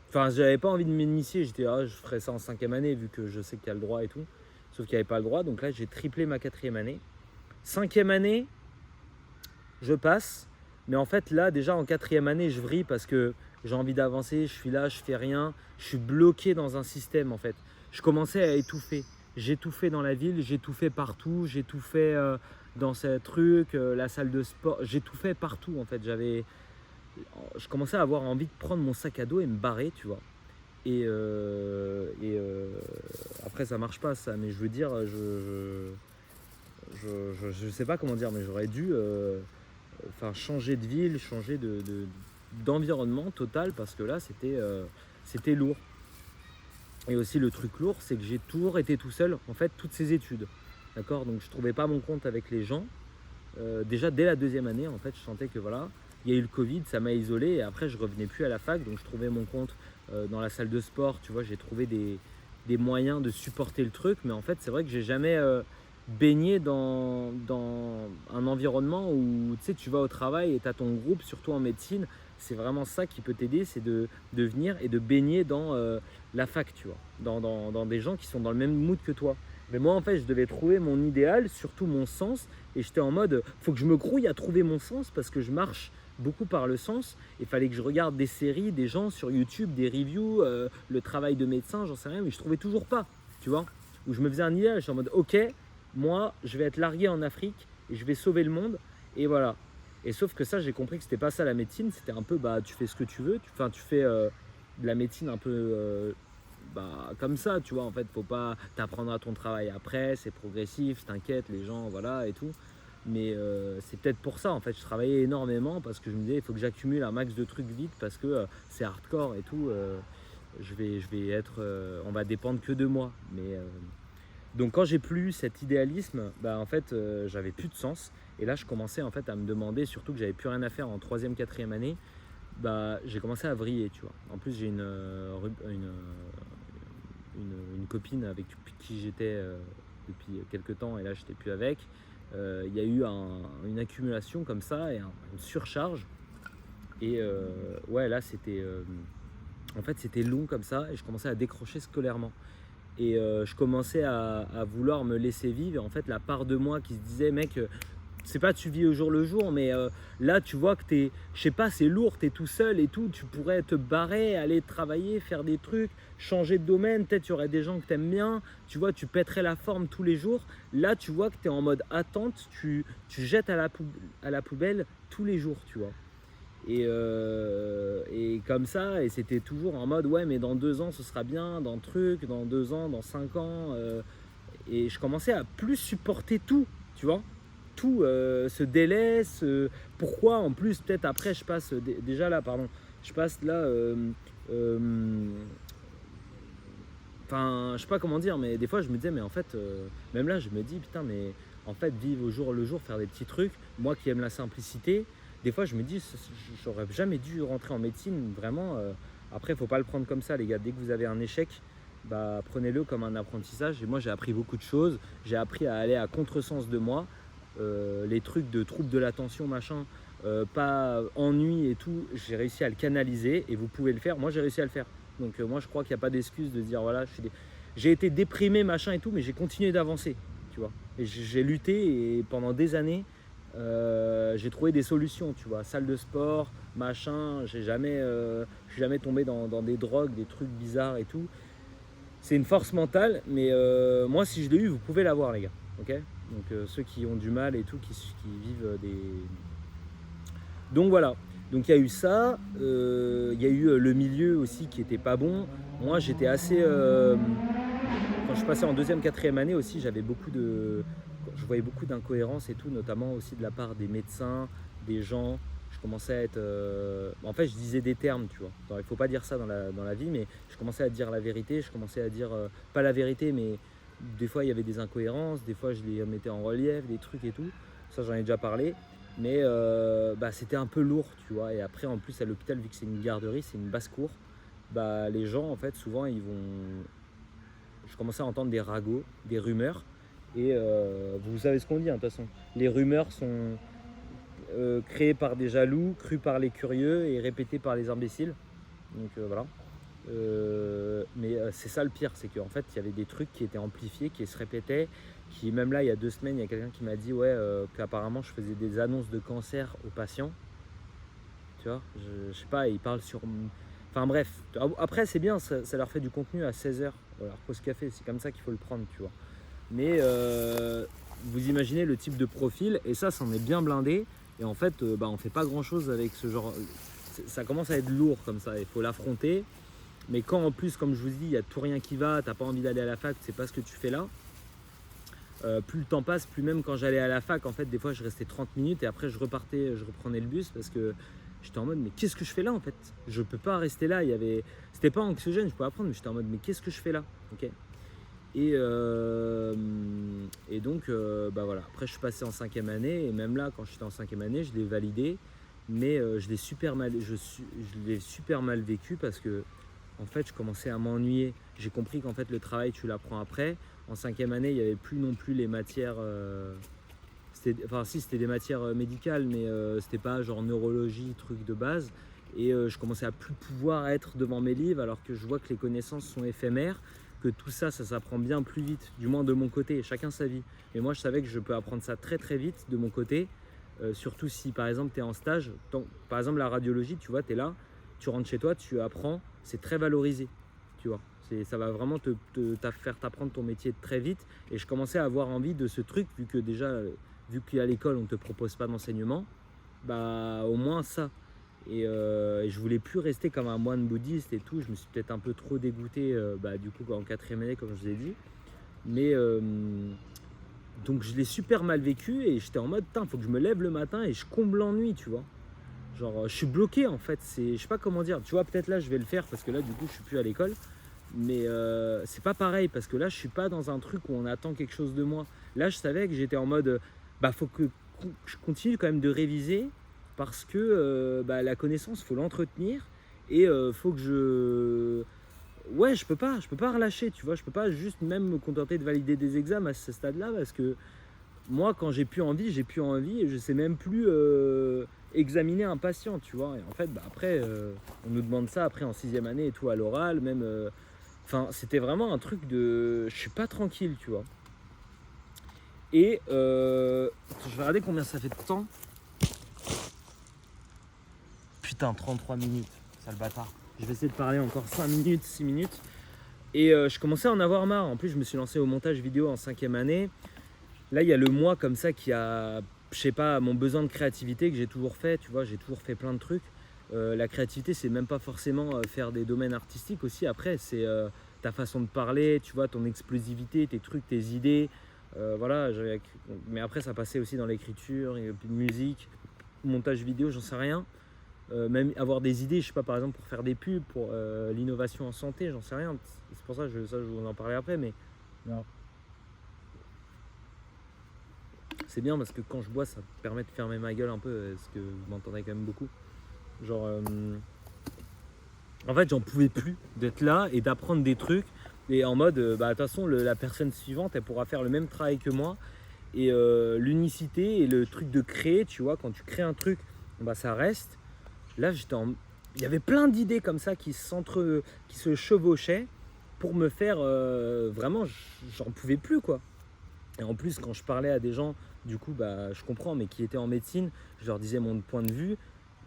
S1: Enfin, j'avais pas envie de m'initier, j'étais je ferais ça en 5e année vu que je sais qu'il y a le droit et tout. Sauf qu'il n'y avait pas le droit, donc là j'ai triplé ma 4e année. 5e année, je passe, mais en fait là déjà en 4e année je vrille parce que j'ai envie d'avancer, je suis là, je fais rien, je suis bloqué dans un système en fait. Je commençais à étouffer. J'ai tout fait dans la ville, j'ai tout fait partout, j'ai tout fait dans ce truc, la salle de sport, j'ai tout fait partout en fait. Je commençais à avoir envie de prendre mon sac à dos et me barrer, tu vois. Après ça marche pas ça, mais je veux dire, je sais pas comment dire, mais j'aurais dû changer de ville, changer d'environnement total parce que là c'était lourd. Et aussi le truc lourd, c'est que j'ai toujours été tout seul, en fait, toutes ces études. D'accord. Donc je trouvais pas mon compte avec les gens. Déjà dès la 2e année, en fait, je sentais que voilà, il y a eu le Covid, ça m'a isolé et après je revenais plus à la fac, donc je trouvais mon compte dans la salle de sport, tu vois, j'ai trouvé des moyens de supporter le truc, mais en fait c'est vrai que j'ai jamais baigné dans un environnement où tu sais, tu vas au travail et tu as ton groupe, surtout en médecine, c'est vraiment ça qui peut t'aider, c'est de venir et de baigner dans la fac, tu vois, dans des gens qui sont dans le même mood que toi. Mais moi en fait je devais trouver mon idéal, surtout mon sens, et j'étais en mode faut que je me grouille à trouver mon sens parce que je marche beaucoup par le sens. Il fallait que je regarde des séries, des gens sur YouTube, des reviews, le travail de médecin, j'en sais rien, mais je trouvais toujours pas, tu vois. Où je me faisais un idéal, je suis en mode ok, moi je vais être largué en Afrique et je vais sauver le monde, et voilà. Et sauf que ça, j'ai compris que c'était pas ça la médecine, c'était un peu tu fais ce que tu veux, tu fais de la médecine un peu comme ça, tu vois. En fait, faut pas t'apprendre à ton travail après, c'est progressif, t'inquiète, les gens, voilà et tout. Mais c'est peut-être pour ça en fait, je travaillais énormément parce que je me disais il faut que j'accumule un max de trucs vite parce que c'est hardcore et tout. Je vais être, on va dépendre que de moi. Mais donc quand j'ai plus cet idéalisme, en fait j'avais plus de sens. Et là je commençais en fait à me demander, surtout que j'avais plus rien à faire en 3e, 4e année, j'ai commencé à vriller, tu vois. En plus j'ai une copine avec qui j'étais depuis quelques temps et là j'étais plus avec. Il y a eu une accumulation comme ça et une surcharge. Et ouais, là c'était en fait c'était long comme ça et je commençais à décrocher scolairement. Et je commençais à vouloir me laisser vivre. Et en fait, la part de moi qui se disait, mec, c'est pas tu vis au jour le jour, mais là, tu vois que t'es, je sais pas, c'est lourd, t'es tout seul et tout. Tu pourrais te barrer, aller travailler, faire des trucs, changer de domaine. Peut-être il y aurait des gens que t'aimes bien. Tu vois, tu pèterais la forme tous les jours. Là, tu vois que t'es en mode attente. Tu jettes à la poubelle tous les jours, tu vois. Et comme ça, et c'était toujours en mode ouais mais dans 2 ans ce sera bien, dans truc, dans 2 ans, dans 5 ans et je commençais à plus supporter tout, tu vois, tout ce délai, pourquoi en plus peut-être après je passe déjà là pardon, je passe là je sais pas comment dire, mais des fois je me disais mais en fait même là je me dis putain mais en fait vivre au jour le jour, faire des petits trucs, moi qui aime la simplicité. Des fois, je me dis, j'aurais jamais dû rentrer en médecine, vraiment. Après, il ne faut pas le prendre comme ça, les gars. Dès que vous avez un échec, prenez-le comme un apprentissage. Et moi, j'ai appris beaucoup de choses. J'ai appris à aller à contresens de moi. Les trucs de troubles de l'attention, machin, pas ennui et tout, j'ai réussi à le canaliser et vous pouvez le faire. Moi, j'ai réussi à le faire. Donc, moi, je crois qu'il n'y a pas d'excuse de dire, voilà, j'ai été déprimé, machin et tout, mais j'ai continué d'avancer, tu vois. Et j'ai lutté et pendant des années, j'ai trouvé des solutions, tu vois, salle de sport, machin, je suis jamais tombé dans des drogues, des trucs bizarres et tout. C'est une force mentale, mais moi si je l'ai eu, vous pouvez l'avoir les gars, ok. Donc ceux qui ont du mal et tout, qui vivent des... Donc voilà, donc il y a eu ça, il y a eu le milieu aussi qui était pas bon. Moi j'étais assez... quand je passais en 2e, 4e année aussi, je voyais beaucoup d'incohérences et tout, notamment aussi de la part des médecins, des gens. je commençais à être... En fait, je disais des termes, tu vois. Il ne faut pas dire ça dans la vie, mais je commençais à dire la vérité. Je commençais à dire, pas la vérité, mais des fois, il y avait des incohérences. Des fois, je les mettais en relief, des trucs et tout. Ça, j'en ai déjà parlé. Mais c'était un peu lourd, tu vois. Et après, en plus, à l'hôpital, vu que c'est une garderie, c'est une basse-cour, les gens, en fait, souvent, ils vont... Je commençais à entendre des ragots, des rumeurs. Et vous savez ce qu'on dit, hein, de toute façon. Les rumeurs sont créées par des jaloux, crues par les curieux et répétées par les imbéciles. Donc voilà. Mais c'est ça le pire, c'est qu'en fait, il y avait des trucs qui étaient amplifiés, qui se répétaient. Qui, même là, il y a 2 semaines, il y a quelqu'un qui m'a dit qu'apparemment, je faisais des annonces de cancer aux patients. Tu vois, je sais pas, ils parlent sur... Enfin bref, après c'est bien, ça leur fait du contenu à 16h, leur pause café, c'est comme ça qu'il faut le prendre, tu vois. Mais vous imaginez le type de profil, et ça, c'en est bien blindé, et en fait, on fait pas grand chose avec ce genre... Ça commence à être lourd comme ça, il faut l'affronter, mais quand en plus, comme je vous dis, il y a tout rien qui va, t'as pas envie d'aller à la fac, c'est pas ce que tu fais là, plus le temps passe, plus même quand j'allais à la fac, en fait, des fois je restais 30 minutes, et après je reprenais le bus, parce que j'étais en mode, mais qu'est-ce que je fais là en fait? Je peux pas rester là. C'était pas anxiogène, je pouvais apprendre, mais j'étais en mode, mais qu'est-ce que je fais là? Okay. Et donc, voilà. Après, je suis passé en 5e année, et même là, quand j'étais en 5e année, je l'ai validé, mais je l'ai super mal vécu parce que, en fait, je commençais à m'ennuyer. J'ai compris qu'en fait, le travail, tu l'apprends après. En 5e année, il n'y avait plus non plus les matières. C'était des matières médicales, mais c'était pas genre neurologie, truc de base. Et je commençais à plus pouvoir être devant mes livres, alors que je vois que les connaissances sont éphémères, que tout ça, ça s'apprend bien plus vite, du moins de mon côté, chacun sa vie. Mais moi, je savais que je peux apprendre ça très très vite de mon côté, surtout si par exemple tu es en stage. Par exemple, la radiologie, tu vois, tu es là, tu rentres chez toi, tu apprends, c'est très valorisé, tu vois. Ça va vraiment te faire t'apprendre ton métier très vite. Et je commençais à avoir envie de ce truc, vu qu'à l'école on ne te propose pas d'enseignement, au moins ça. Et je voulais plus rester comme un moine bouddhiste et tout. Je me suis peut-être un peu trop dégoûté du coup en 4e année, comme je vous ai dit. Mais donc je l'ai super mal vécu et j'étais en mode, putain, faut que je me lève le matin et je comble l'ennui, tu vois. Genre je suis bloqué en fait, je sais pas comment dire. Tu vois, peut-être là je vais le faire parce que là du coup je suis plus à l'école. Mais c'est pas pareil parce que là je suis pas dans un truc où on attend quelque chose de moi. Là je savais que j'étais en mode faut que je continue quand même de réviser parce que la connaissance faut l'entretenir et faut que je peux pas relâcher, tu vois. Je peux pas juste même me contenter de valider des examens à ce stade là parce que moi quand j'ai plus envie et je sais même plus examiner un patient, tu vois. Et en fait après on nous demande ça après en 6e année et tout à l'oral même. C'était vraiment un truc de... Je suis pas tranquille, tu vois. Et je vais regarder combien ça fait de temps. Putain, 33 minutes, sale bâtard. Je vais essayer de parler encore 5 minutes, 6 minutes. Et je commençais à en avoir marre. En plus, je me suis lancé au montage vidéo en 5e année. Là, il y a le mois comme ça qui a, je sais pas, mon besoin de créativité que j'ai toujours fait. Tu vois, j'ai toujours fait plein de trucs. La créativité, c'est même pas forcément faire des domaines artistiques aussi. Après, c'est ta façon de parler, tu vois, ton explosivité, tes trucs, tes idées. Voilà, mais après, ça passait aussi dans l'écriture, musique, montage vidéo, j'en sais rien. Même avoir des idées, je sais pas, par exemple, pour faire des pubs, pour l'innovation en santé, j'en sais rien. C'est pour ça que je vous en parler après, mais non. C'est bien parce que quand je bois, ça me permet de fermer ma gueule un peu, parce que vous m'entendez quand même beaucoup. Genre, en fait, j'en pouvais plus d'être là et d'apprendre des trucs. Et en mode, de toute façon, la personne suivante, elle pourra faire le même travail que moi. Et l'unicité et le truc de créer, tu vois, quand tu crées un truc, ça reste. Là, il y avait plein d'idées comme ça qui se chevauchaient pour me faire vraiment, j'en pouvais plus, quoi. Et en plus, quand je parlais à des gens, du coup, je comprends, mais qui étaient en médecine, je leur disais mon point de vue.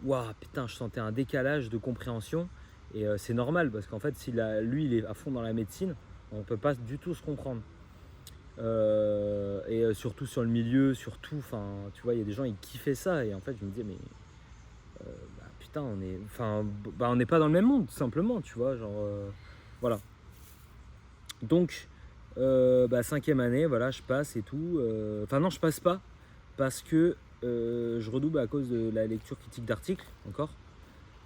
S1: Waouh, putain, je sentais un décalage de compréhension. Et c'est normal, parce qu'en fait, lui, il est à fond dans la médecine, on ne peut pas du tout se comprendre. Et surtout sur le milieu, surtout, tu vois, il y a des gens, ils kiffaient ça. Et en fait, je me disais, mais putain, on n'est pas dans le même monde, tout simplement, tu vois, genre, voilà. Donc, 5e année, voilà, je passe et tout. Non, je passe pas, parce que je redouble à cause de la lecture critique d'articles encore.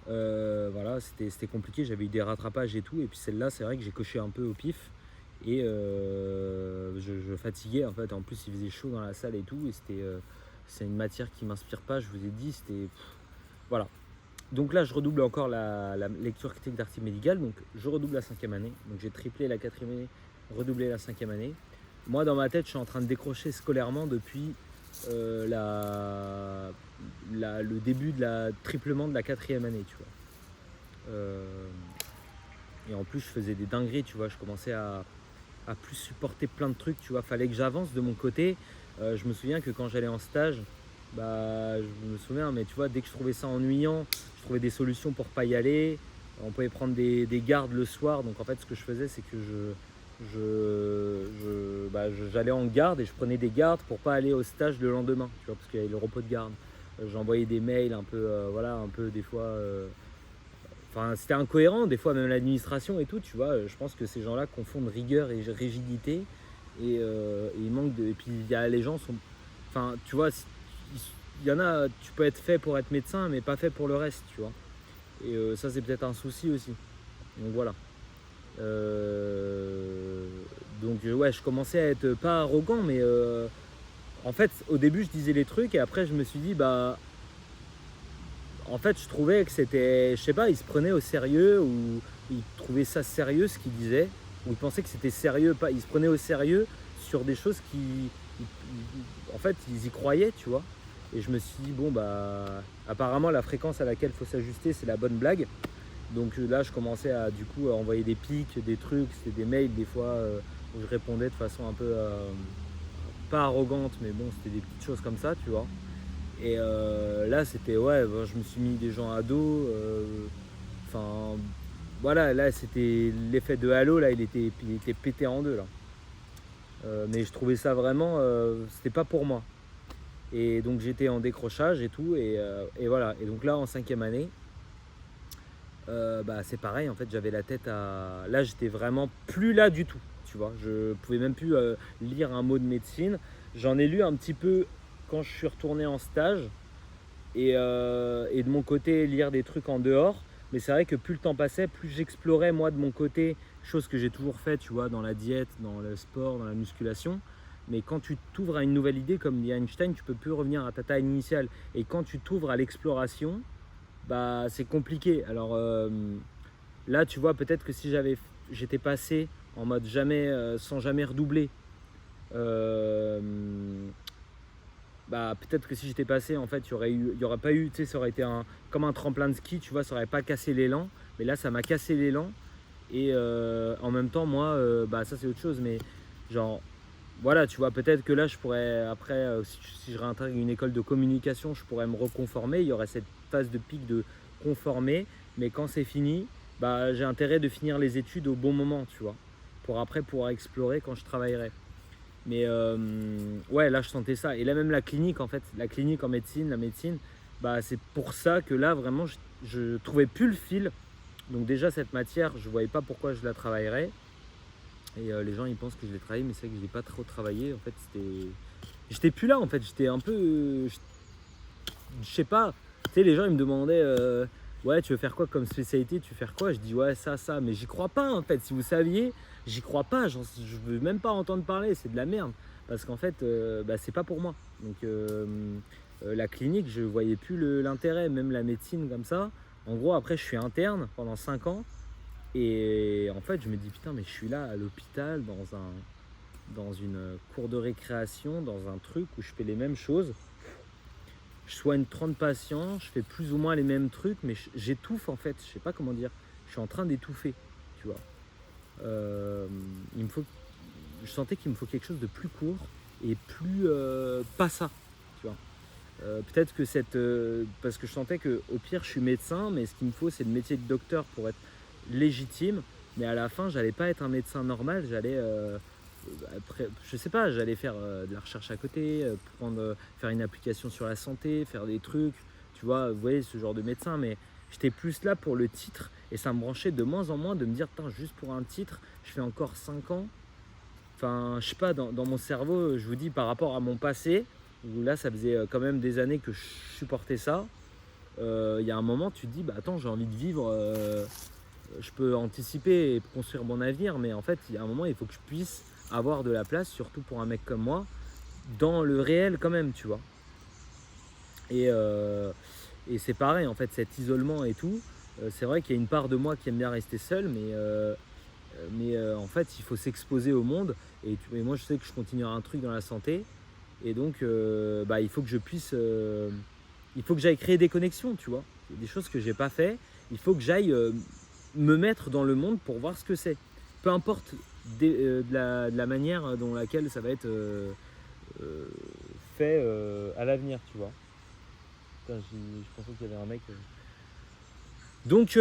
S1: Voilà, c'était compliqué, j'avais eu des rattrapages et tout, et puis celle-là, c'est vrai que j'ai coché un peu au pif, et je fatiguais en fait. En plus, il faisait chaud dans la salle et tout, et c'est une matière qui m'inspire pas, je vous ai dit, voilà. Donc là, je redouble encore la lecture critique d'articles médicales, donc je redouble la 5e année, donc j'ai triplé la 4e année, redoublé la 5e année. Moi, dans ma tête, je suis en train de décrocher scolairement depuis le début de la triplement de la 4e année, tu vois. Et en plus, je faisais des dingueries, tu vois. Je commençais à plus supporter plein de trucs, tu vois. Fallait que j'avance de mon côté. Je me souviens que quand j'allais en stage, je me souviens, mais tu vois, dès que je trouvais ça ennuyant, je trouvais des solutions pour pas y aller. On pouvait prendre des gardes le soir. Donc en fait, ce que je faisais, c'est que j'allais en garde et je prenais des gardes pour pas aller au stage le lendemain, tu vois, parce qu'il y avait le repos de garde. J'envoyais des mails un peu, un peu des fois. Enfin, c'était incohérent, des fois même l'administration et tout, tu vois. Je pense que ces gens-là confondent rigueur et rigidité, et ils manquent de. Et puis les gens sont. Enfin, tu vois, il y en a, tu peux être fait pour être médecin, mais pas fait pour le reste, tu vois. Et ça, c'est peut-être un souci aussi. Donc voilà. Donc ouais, je commençais à être pas arrogant, mais en fait, au début, je disais les trucs, et après, je me suis dit, en fait, je trouvais que c'était, je sais pas, il se prenait au sérieux, ou il trouvait ça sérieux ce qu'il disait, ou il pensait que c'était sérieux, pas, il se prenait au sérieux sur des choses en fait, ils y croyaient, tu vois. Et je me suis dit, apparemment, la fréquence à laquelle il faut s'ajuster, c'est la bonne blague. Donc là, je commençais à du coup à envoyer des pics, des trucs, c'était des mails des fois où je répondais de façon un peu pas arrogante, mais bon, c'était des petites choses comme ça, tu vois. Et là, c'était je me suis mis des gens à dos. Enfin, voilà, là, c'était l'effet de Halo, là, il était pété en deux, là. Mais je trouvais ça vraiment, c'était pas pour moi. Et donc j'étais en décrochage et tout, et voilà. Et donc là, en 5e année, c'est pareil, en fait, j'avais la tête à. Là, j'étais vraiment plus là du tout, tu vois. Je pouvais même plus lire un mot de médecine. J'en ai lu un petit peu quand je suis retourné en stage, et de mon côté, lire des trucs en dehors. Mais c'est vrai que plus le temps passait, plus j'explorais moi de mon côté, chose que j'ai toujours fait, tu vois, dans la diète, dans le sport, dans la musculation. Mais quand tu t'ouvres à une nouvelle idée, comme dit Einstein, tu peux plus revenir à ta taille initiale. Et quand tu t'ouvres à l'exploration, c'est compliqué. Alors là, tu vois, peut-être que si j'étais passé en mode jamais, sans jamais redoubler, peut-être que si j'étais passé, en fait, il y aurait pas eu, tu sais, ça aurait été comme un tremplin de ski, tu vois, ça aurait pas cassé l'élan. Mais là, ça m'a cassé l'élan. Et en même temps, moi, ça c'est autre chose. Mais genre, voilà, tu vois, peut-être que là, je pourrais, après, si je réintègre une école de communication, je pourrais me reconformer. Il y aurait cette phase de pic de conformer. Mais quand c'est fini, j'ai intérêt de finir les études au bon moment, tu vois, pour après pouvoir explorer quand je travaillerai. Mais ouais, là, je sentais ça. Et là, même la clinique, en fait, la clinique en médecine, la médecine, c'est pour ça que là, vraiment, je trouvais plus le fil. Donc déjà, cette matière, je voyais pas pourquoi je la travaillerais. Et les gens, ils pensent que je l'ai travaillé, mais c'est vrai que je l'ai pas trop travaillé. En fait, j'étais plus là, en fait. J'étais un peu... je sais pas. Tu sais, les gens, ils me demandaient... ouais, tu veux faire quoi comme spécialité? Tu veux faire quoi? Je dis ouais, ça. Mais j'y crois pas, en fait. Si vous saviez, j'y crois pas. Je veux même pas entendre parler. C'est de la merde. Parce qu'en fait, c'est pas pour moi. Donc la clinique, je voyais plus l'intérêt. Même la médecine comme ça. En gros, après, je suis interne pendant 5 ans. Et en fait, je me dis, putain, mais je suis là à l'hôpital, dans une cour de récréation, dans un truc où je fais les mêmes choses. Je soigne 30 patients, je fais plus ou moins les mêmes trucs, mais j'étouffe en fait. Je sais pas comment dire. Je suis en train d'étouffer, tu vois. Je sentais qu'il me faut quelque chose de plus court et plus pas ça, tu vois. Peut-être que parce que je sentais que au pire je suis médecin, mais ce qu'il me faut c'est le métier de docteur pour être légitime, mais à la fin j'allais pas être un médecin normal, j'allais après, je sais pas, j'allais faire de la recherche à côté, faire une application sur la santé, faire des trucs, tu vois, vous voyez ce genre de médecin. Mais j'étais plus là pour le titre, et ça me branchait de moins en moins de me dire, juste pour un titre je fais encore 5 ans. Enfin, je sais pas, dans mon cerveau, je vous dis, par rapport à mon passé, où là ça faisait quand même des années que je supportais ça. Il y a un moment tu te dis bah attends, j'ai envie de vivre, je peux anticiper et construire mon avenir, mais en fait il y a un moment il faut que je puisse avoir de la place, surtout pour un mec comme moi, dans le réel quand même, tu vois. Et, et c'est pareil en fait, cet isolement et tout, c'est vrai qu'il y a une part de moi qui aime bien rester seul, mais en fait il faut s'exposer au monde, et moi je sais que je continuerai un truc dans la santé, et donc bah, il faut que je puisse, il faut que j'aille créer des connexions, tu vois, des choses que j'ai pas fait, il faut que j'aille me mettre dans le monde pour voir ce que c'est, peu importe de la manière dont laquelle ça va être fait à l'avenir, tu vois. Putain, je pensais qu'il y avait un mec. Donc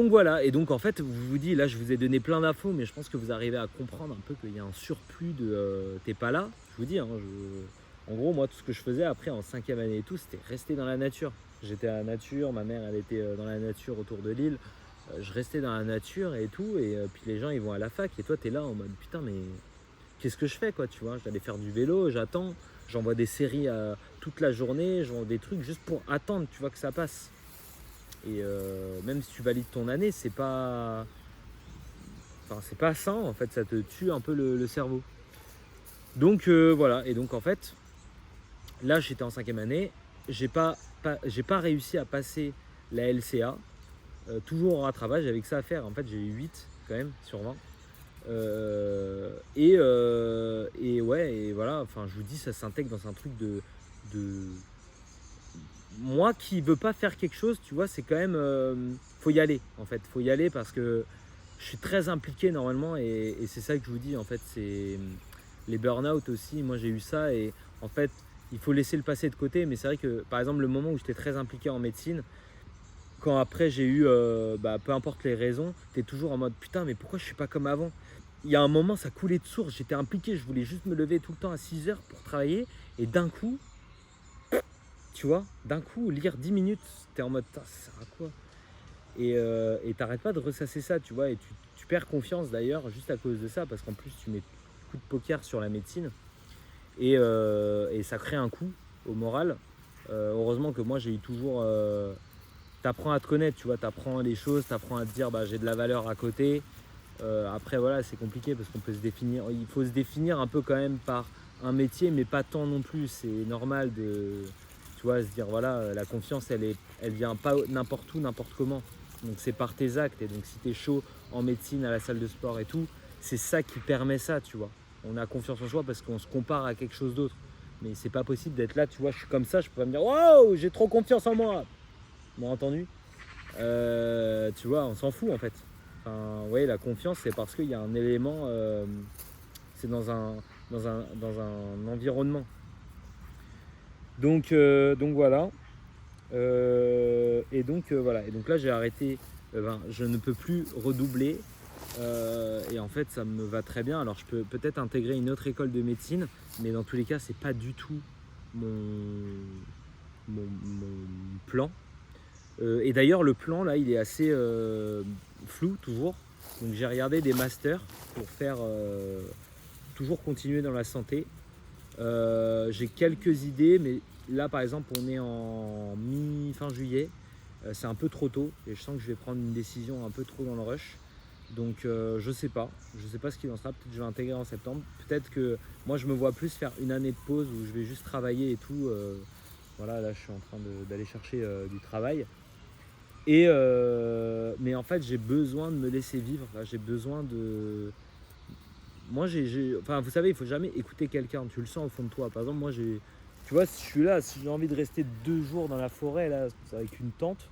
S1: voilà, et donc en fait, je vous dis, là je vous ai donné plein d'infos, mais je pense que vous arrivez à comprendre un peu qu'il y a un surplus de t'es pas là. Je vous dis, hein, en gros, moi tout ce que je faisais après en 5e année et tout, c'était rester dans la nature. J'étais à la nature, ma mère elle était dans la nature autour de l'île, je restais dans la nature et tout, et puis les gens ils vont à la fac, et toi t'es là en mode putain, mais qu'est-ce que je fais quoi, tu vois. J'allais faire du vélo, j'attends, j'envoie des séries toute la journée, j'envoie des trucs juste pour attendre, tu vois, que ça passe. Et même si tu valides ton année, c'est pas sain en fait, ça te tue un peu le cerveau. Donc voilà, et donc en fait, là j'étais en 5e année, j'ai pas réussi à passer la LCA, toujours en rattrapage, j'avais que ça à faire, en fait j'ai eu 8 quand même sur 20. Et ouais, et voilà, enfin je vous dis, ça s'intègre dans un truc de moi qui veux pas faire quelque chose, tu vois, c'est quand même faut y aller en fait, faut y aller parce que je suis très impliqué normalement, et c'est ça que je vous dis en fait, c'est les burn-out aussi, moi j'ai eu ça, et en fait il faut laisser le passé de côté, mais c'est vrai que par exemple le moment où j'étais très impliqué en médecine, quand après j'ai eu bah, peu importe les raisons, t'es toujours en mode putain, mais pourquoi je suis pas comme avant. Il y a un moment ça coulait de source, j'étais impliqué, je voulais juste me lever tout le temps à 6h pour travailler, et d'un coup, tu vois, d'un coup, lire 10 minutes, t'es en mode, ça sert à quoi. Et t'arrêtes pas de ressasser ça, tu vois, et tu perds confiance d'ailleurs, juste à cause de ça, parce qu'en plus, tu mets coup de poker sur la médecine, et ça crée un coup au moral. Heureusement que moi, j'ai eu toujours... t'apprends à te connaître, tu vois, t'apprends les choses, t'apprends à te dire, bah, j'ai de la valeur à côté. Après, voilà, c'est compliqué, parce qu'on peut se définir... Il faut se définir un peu quand même par un métier, mais pas tant non plus, c'est normal de... Tu vois, se dire voilà, la confiance elle vient pas n'importe où, n'importe comment. Donc c'est par tes actes, et donc si t'es chaud en médecine, à la salle de sport et tout, c'est ça qui permet ça, tu vois. On a confiance en soi parce qu'on se compare à quelque chose d'autre. Mais c'est pas possible d'être là, tu vois, je suis comme ça, je peux pas me dire waouh, j'ai trop confiance en moi. Bon entendu, tu vois, on s'en fout en fait. Enfin, ouais, la confiance c'est parce qu'il y a un élément, c'est dans un environnement. Donc voilà. Voilà. Et donc là j'ai arrêté. Je ne peux plus redoubler. Et en fait ça me va très bien. Alors je peux peut-être intégrer une autre école de médecine, mais dans tous les cas c'est pas du tout mon plan. Et d'ailleurs le plan là il est assez flou toujours. Donc j'ai regardé des masters pour faire toujours continuer dans la santé. J'ai quelques idées, mais là par exemple on est en fin juillet, c'est un peu trop tôt, et je sens que je vais prendre une décision un peu trop dans le rush. Donc je sais pas ce qu'il en sera. Peut-être que je vais intégrer en septembre, peut-être que moi je me vois plus faire une année de pause où je vais juste travailler et tout. Voilà, là je suis en train d'aller chercher du travail, et mais en fait j'ai besoin de me laisser vivre. Là, j'ai besoin de... Moi, enfin, vous savez, il faut jamais écouter quelqu'un. Tu le sens au fond de toi. Par exemple, moi, tu vois, si je suis là, si j'ai envie de rester 2 jours dans la forêt, là, avec une tente,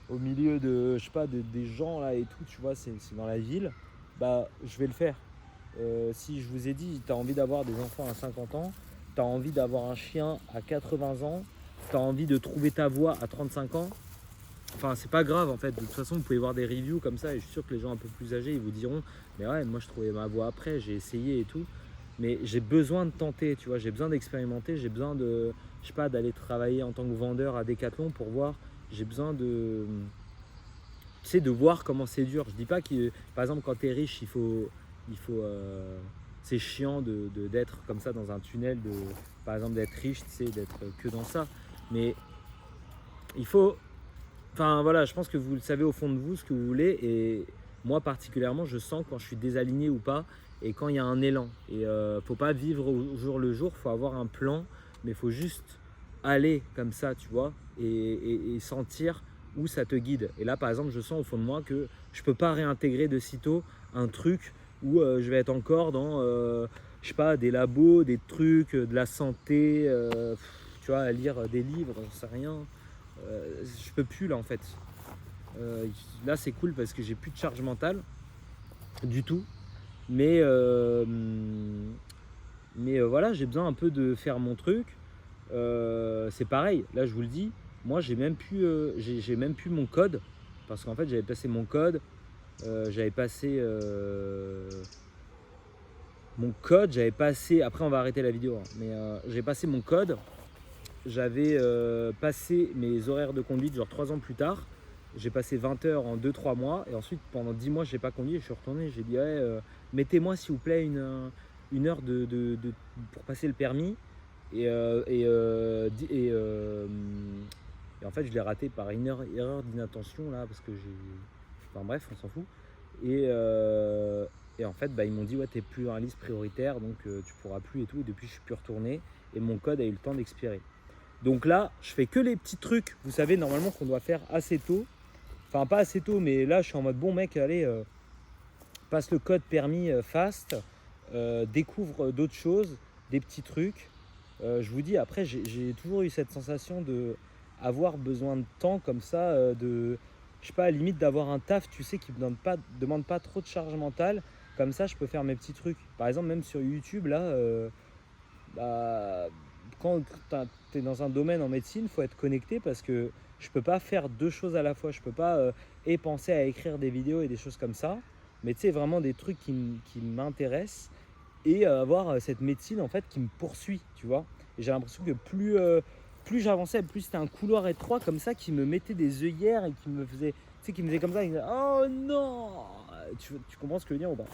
S1: au milieu de, je sais pas, des gens, là, et tout, tu vois, c'est dans la ville, bah, je vais le faire. Si je vous ai dit, tu as envie d'avoir des enfants à 50 ans, tu as envie d'avoir un chien à 80 ans, tu as envie de trouver ta voie à 35 ans, enfin, c'est pas grave en fait. De toute façon, vous pouvez voir des reviews comme ça, et je suis sûr que les gens un peu plus âgés ils vous diront mais ouais, moi je trouvais ma voie après, j'ai essayé et tout. Mais j'ai besoin de tenter, tu vois, j'ai besoin d'expérimenter, j'ai besoin de, je sais pas, d'aller travailler en tant que vendeur à Decathlon pour voir. J'ai besoin de, tu sais, de voir comment c'est dur. Je dis pas que, par exemple, quand tu es riche, il faut c'est chiant d'être comme ça dans un tunnel, par exemple d'être riche, tu sais, d'être que dans ça. Mais il faut, enfin voilà, je pense que vous le savez au fond de vous ce que vous voulez. Et moi particulièrement, je sens quand je suis désaligné ou pas, et quand il y a un élan. Et faut pas vivre au jour le jour, faut avoir un plan, mais faut juste aller comme ça, tu vois, et sentir où ça te guide. Et là, par exemple, je sens au fond de moi que je peux pas réintégrer de sitôt un truc où je vais être encore dans, je sais pas, des labos, des trucs, de la santé, tu vois, à lire des livres, j'en sais rien. Je peux plus là en fait. Là c'est cool parce que j'ai plus de charge mentale du tout. Mais voilà, j'ai besoin un peu de faire mon truc. C'est pareil, là je vous le dis, moi j'ai même plus mon code. Parce qu'en fait j'avais passé mon code. J'avais passé, après on va arrêter la vidéo, hein, mais j'ai passé mon code. J'avais passé mes horaires de conduite genre 3 ans plus tard. J'ai passé 20 heures en 2-3 mois et ensuite pendant 10 mois je n'ai pas conduit. Je suis retourné, j'ai dit ouais, mettez-moi s'il vous plaît une heure pour passer le permis. Et en fait je l'ai raté par une erreur d'inattention là parce que enfin bref, on s'en fout. Et en fait bah, ils m'ont dit ouais, t'es plus dans la liste prioritaire donc tu pourras plus et tout. Et depuis je suis plus retourné et mon code a eu le temps d'expirer. Donc là, je fais que les petits trucs, vous savez, normalement qu'on doit faire assez tôt. Enfin, pas assez tôt, mais là, je suis en mode, bon mec, allez, passe le code permis fast, découvre d'autres choses, des petits trucs. Je vous dis, après, j'ai toujours eu cette sensation d'avoir besoin de temps comme ça, je sais pas, à la limite d'avoir un taf, tu sais, qui ne demande pas trop de charge mentale. Comme ça, je peux faire mes petits trucs. Par exemple, même sur YouTube, là, bah, quand tu es dans un domaine en médecine, il faut être connecté parce que je ne peux pas faire deux choses à la fois. Je ne peux pas et penser à écrire des vidéos et des choses comme ça, mais tu sais, vraiment des trucs qui m'intéressent et avoir cette médecine en fait qui me poursuit, tu vois. Et j'ai l'impression que plus j'avançais, plus c'était un couloir étroit comme ça qui me mettait des œillères et qui me faisait, tu sais, qui me faisait comme ça, oh non, tu comprends ce que je veux dire ou pas?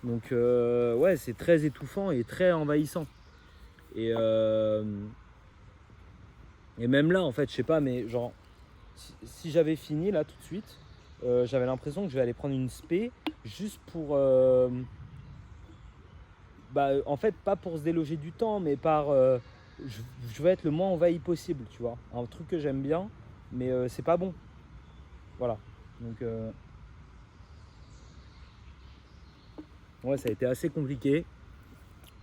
S1: Donc ouais, c'est très étouffant et très envahissant. Et même là, en fait, je sais pas, mais genre, si j'avais fini là tout de suite, j'avais l'impression que je vais aller prendre une spé juste pour. En fait, pas pour se déloger du temps, mais je vais être le moins envahi possible, tu vois. Un truc que j'aime bien, mais c'est pas bon. Voilà. Donc, ouais, ça a été assez compliqué.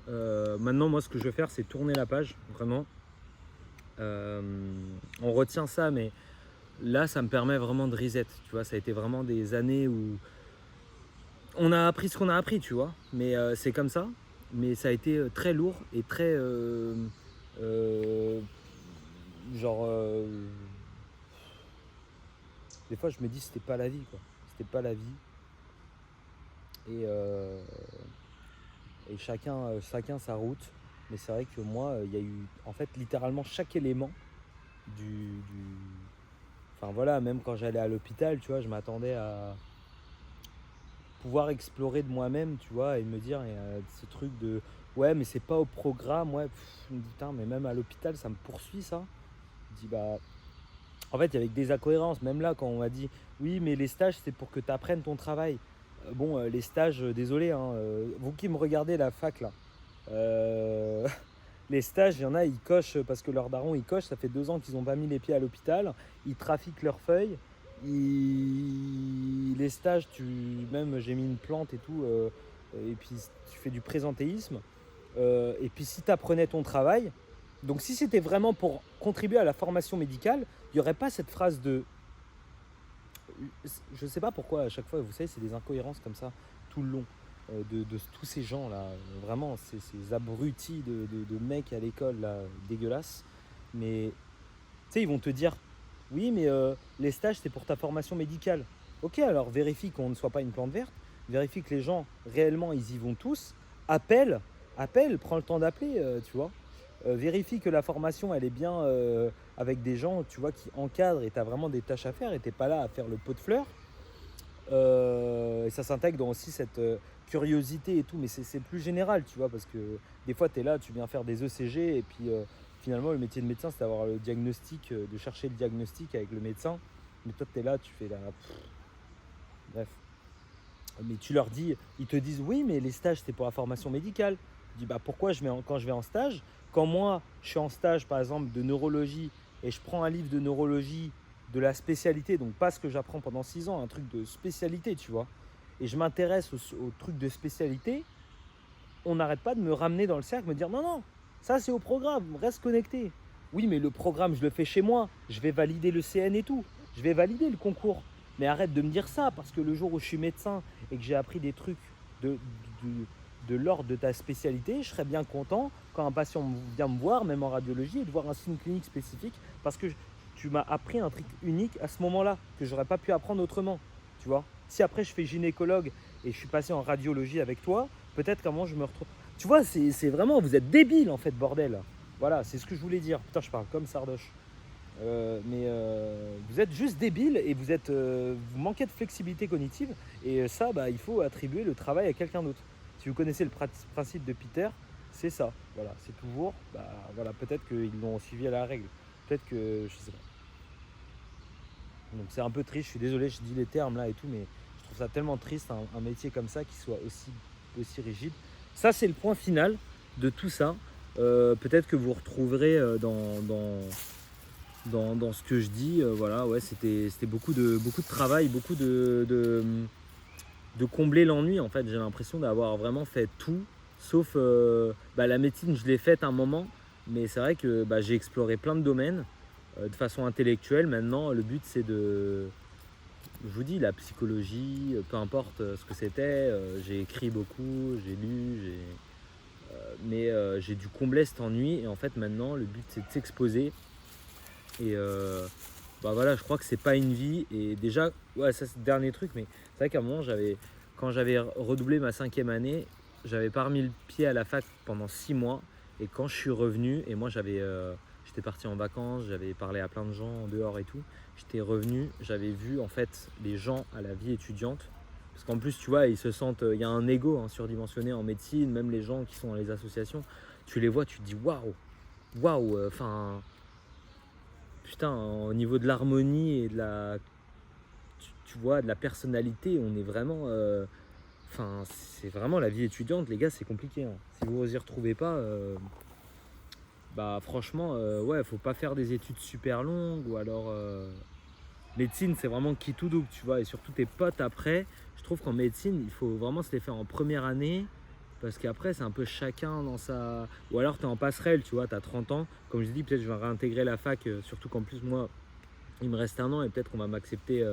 S1: Maintenant, moi, ce que je vais faire, c'est tourner la page, vraiment. On retient ça, mais là, ça me permet vraiment de reset. Tu vois, ça a été vraiment des années où on a appris ce qu'on a appris, tu vois. Mais c'est comme ça. Mais ça a été très lourd et très genre. Des fois, je me dis, c'était pas la vie, quoi. C'était pas la vie. Et chacun sa route. Mais c'est vrai que moi, il y a eu en fait littéralement chaque élément Enfin voilà, même quand j'allais à l'hôpital, tu vois, je m'attendais à pouvoir explorer de moi-même, tu vois, et me dire, il y a ce truc de ouais, mais c'est pas au programme, ouais, je me dis, putain, mais même à l'hôpital, ça me poursuit ça. Je dis, bah, en fait, il y avait des incohérences, même là, quand on m'a dit, oui, mais les stages, c'est pour que tu apprennes ton travail. Les stages, désolé, hein, vous qui me regardez la fac là, les stages, il y en a, ils cochent parce que leurs darons, ils cochent. Ça fait 2 ans qu'ils n'ont pas mis les pieds à l'hôpital. Ils trafiquent leurs feuilles. Les stages, même j'ai mis une plante et tout. Et puis tu fais du présentéisme. Et puis si tu apprenais ton travail, donc si c'était vraiment pour contribuer à la formation médicale, il n'y aurait pas cette phrase de... Je ne sais pas pourquoi à chaque fois, vous savez, c'est des incohérences comme ça tout le long. De tous ces gens là, vraiment ces abrutis de mecs à l'école là, dégueulasses. Mais tu sais, ils vont te dire oui, mais les stages c'est pour ta formation médicale. Ok, alors vérifie qu'on ne soit pas une plante verte, vérifie que les gens réellement ils y vont tous, appelle, prends le temps d'appeler, tu vois. Vérifie que la formation elle est bien avec des gens, tu vois, qui encadrent et tu as vraiment des tâches à faire et t'es pas là à faire le pot de fleurs. et ça s'intègre dans aussi cette curiosité et tout, mais c'est plus général, tu vois, parce que des fois, tu es là, tu viens faire des ECG, et puis finalement, le métier de médecin, c'est d'avoir le diagnostic, de chercher le diagnostic avec le médecin, mais toi, tu es là, tu fais la... Bref. Mais tu leur dis, ils te disent, oui, mais les stages, c'est pour la formation médicale. Je dis, bah pourquoi quand je vais en stage, quand moi, je suis en stage, par exemple, de neurologie, et je prends un livre de neurologie de la spécialité, donc pas ce que j'apprends pendant 6 ans, un truc de spécialité, tu vois, et je m'intéresse au truc de spécialité, on n'arrête pas de me ramener dans le cercle, me dire non, non, ça c'est au programme, reste connecté. Oui, mais le programme, je le fais chez moi, je vais valider le CN et tout, je vais valider le concours. Mais arrête de me dire ça, parce que le jour où je suis médecin et que j'ai appris des trucs de l'ordre de ta spécialité, je serais bien content quand un patient vient me voir, même en radiologie, et de voir un signe clinique spécifique, parce que tu m'as appris un truc unique à ce moment-là, que j'aurais pas pu apprendre autrement, tu vois. Si après je fais gynécologue et je suis passé en radiologie avec toi, peut-être qu'à un moment je me retrouve... Tu vois, c'est vraiment, vous êtes débiles en fait, bordel. Voilà, c'est ce que je voulais dire. Putain, je parle comme Sardoche. Mais vous êtes juste débile et vous manquez de flexibilité cognitive, et ça, bah, il faut attribuer le travail à quelqu'un d'autre. Si vous connaissez le principe de Peter, c'est ça. Voilà, c'est toujours, bah, voilà, peut-être qu'ils l'ont suivi à la règle, peut-être que je sais pas. Donc c'est un peu triste. Je suis désolé, je dis les termes là et tout, mais je trouve ça tellement triste un métier comme ça qui soit aussi rigide. Ça, c'est le point final de tout ça. Peut-être que vous retrouverez dans ce que je dis, voilà, ouais, c'était beaucoup de travail, beaucoup de combler l'ennui. En fait, j'ai l'impression d'avoir vraiment fait tout, sauf la médecine, je l'ai faite un moment, mais c'est vrai que j'ai exploré plein de domaines de façon intellectuelle. Maintenant, le but, c'est je vous dis, la psychologie, peu importe ce que c'était, j'ai écrit beaucoup, j'ai lu, mais j'ai dû combler cet ennui, et en fait, maintenant, le but, c'est de s'exposer. Et voilà, je crois que c'est pas une vie. Et déjà, ouais, ça c'est le dernier truc, mais c'est vrai qu'à un moment, quand j'avais redoublé ma 5e année, j'avais pas remis le pied à la fac pendant 6 mois. Et quand je suis revenu, et moi j'étais parti en vacances, j'avais parlé à plein de gens en dehors et tout, j'étais revenu, j'avais vu en fait les gens à la vie étudiante. Parce qu'en plus, tu vois, ils se sentent, il y a un ego surdimensionné en médecine, même les gens qui sont dans les associations, tu les vois, tu te dis waouh, enfin... Putain, au niveau de l'harmonie et de la, tu vois, de la personnalité, on est vraiment, c'est vraiment la vie étudiante, les gars, c'est compliqué, hein. Si vous y retrouvez pas, franchement, ouais, faut pas faire des études super longues, ou alors médecine, c'est vraiment qui tout double, tu vois, et surtout tes potes après. Je trouve qu'en médecine, il faut vraiment se les faire en première année. Parce qu'après, c'est un peu chacun dans sa... Ou alors, tu es en passerelle, tu vois, tu as 30 ans. Comme je dis, peut-être je vais réintégrer la fac. Surtout qu'en plus, moi, il me reste 1 an, et peut-être qu'on va m'accepter.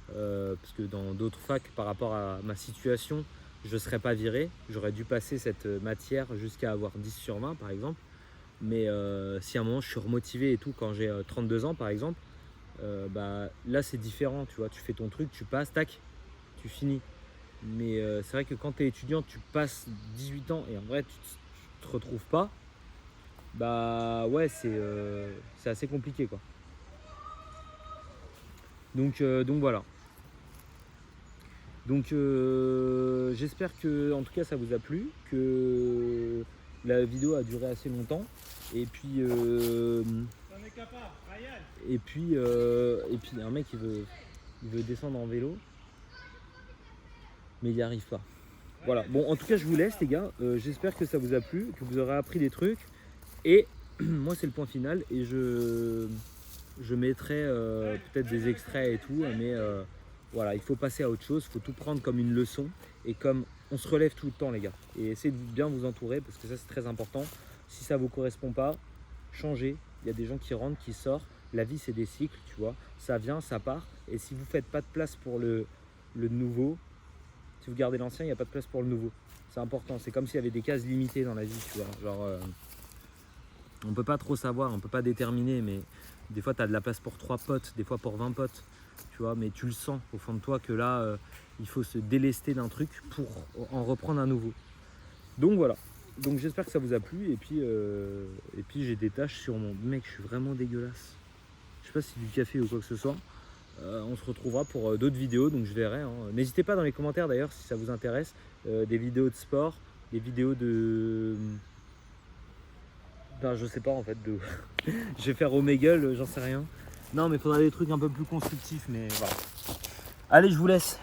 S1: Parce que dans d'autres facs, par rapport à ma situation, je ne serais pas viré. J'aurais dû passer cette matière jusqu'à avoir 10 sur 20, par exemple. Mais si à un moment, je suis remotivé et tout, quand j'ai 32 ans, par exemple, là, c'est différent, tu vois. Tu fais ton truc, tu passes, tac, tu finis. Mais c'est vrai que quand tu es étudiant, tu passes 18 ans et en vrai, tu te retrouves pas. Bah ouais, c'est assez compliqué, quoi. Donc voilà. Donc j'espère que en tout cas ça vous a plu, que la vidéo a duré assez longtemps. Et puis et puis il y a un mec qui veut descendre en vélo, mais il n'y arrive pas. Voilà, bon, en tout cas je vous laisse les gars, j'espère que ça vous a plu, que vous aurez appris des trucs, et moi c'est le point final, et je mettrai peut-être des extraits et tout, mais voilà, il faut passer à autre chose, il faut tout prendre comme une leçon, et comme on se relève tout le temps les gars, et essayez de bien vous entourer, parce que ça c'est très important. Si ça vous correspond pas, changez, il y a des gens qui rentrent, qui sortent, la vie c'est des cycles, tu vois, ça vient, ça part, et si vous faites pas de place pour le nouveau, si vous gardez l'ancien, il n'y a pas de place pour le nouveau. C'est important. C'est comme s'il y avait des cases limitées dans la vie, tu vois. Genre, on peut pas trop savoir, on peut pas déterminer, mais des fois, tu as de la place pour 3 potes, des fois pour 20 potes, tu vois. Mais tu le sens au fond de toi que là, il faut se délester d'un truc pour en reprendre un nouveau. Donc voilà. Donc j'espère que ça vous a plu. Et puis j'ai des taches sur mon... Mec, je suis vraiment dégueulasse. Je sais pas si c'est du café ou quoi que ce soit. On se retrouvera pour d'autres vidéos, donc je verrai. Hein. N'hésitez pas dans les commentaires d'ailleurs si ça vous intéresse, des vidéos de sport, des vidéos de... Ben, je sais pas en fait, de... je vais faire Omegle, j'en sais rien. Non mais il faudra des trucs un peu plus constructifs, mais voilà. Allez, je vous laisse.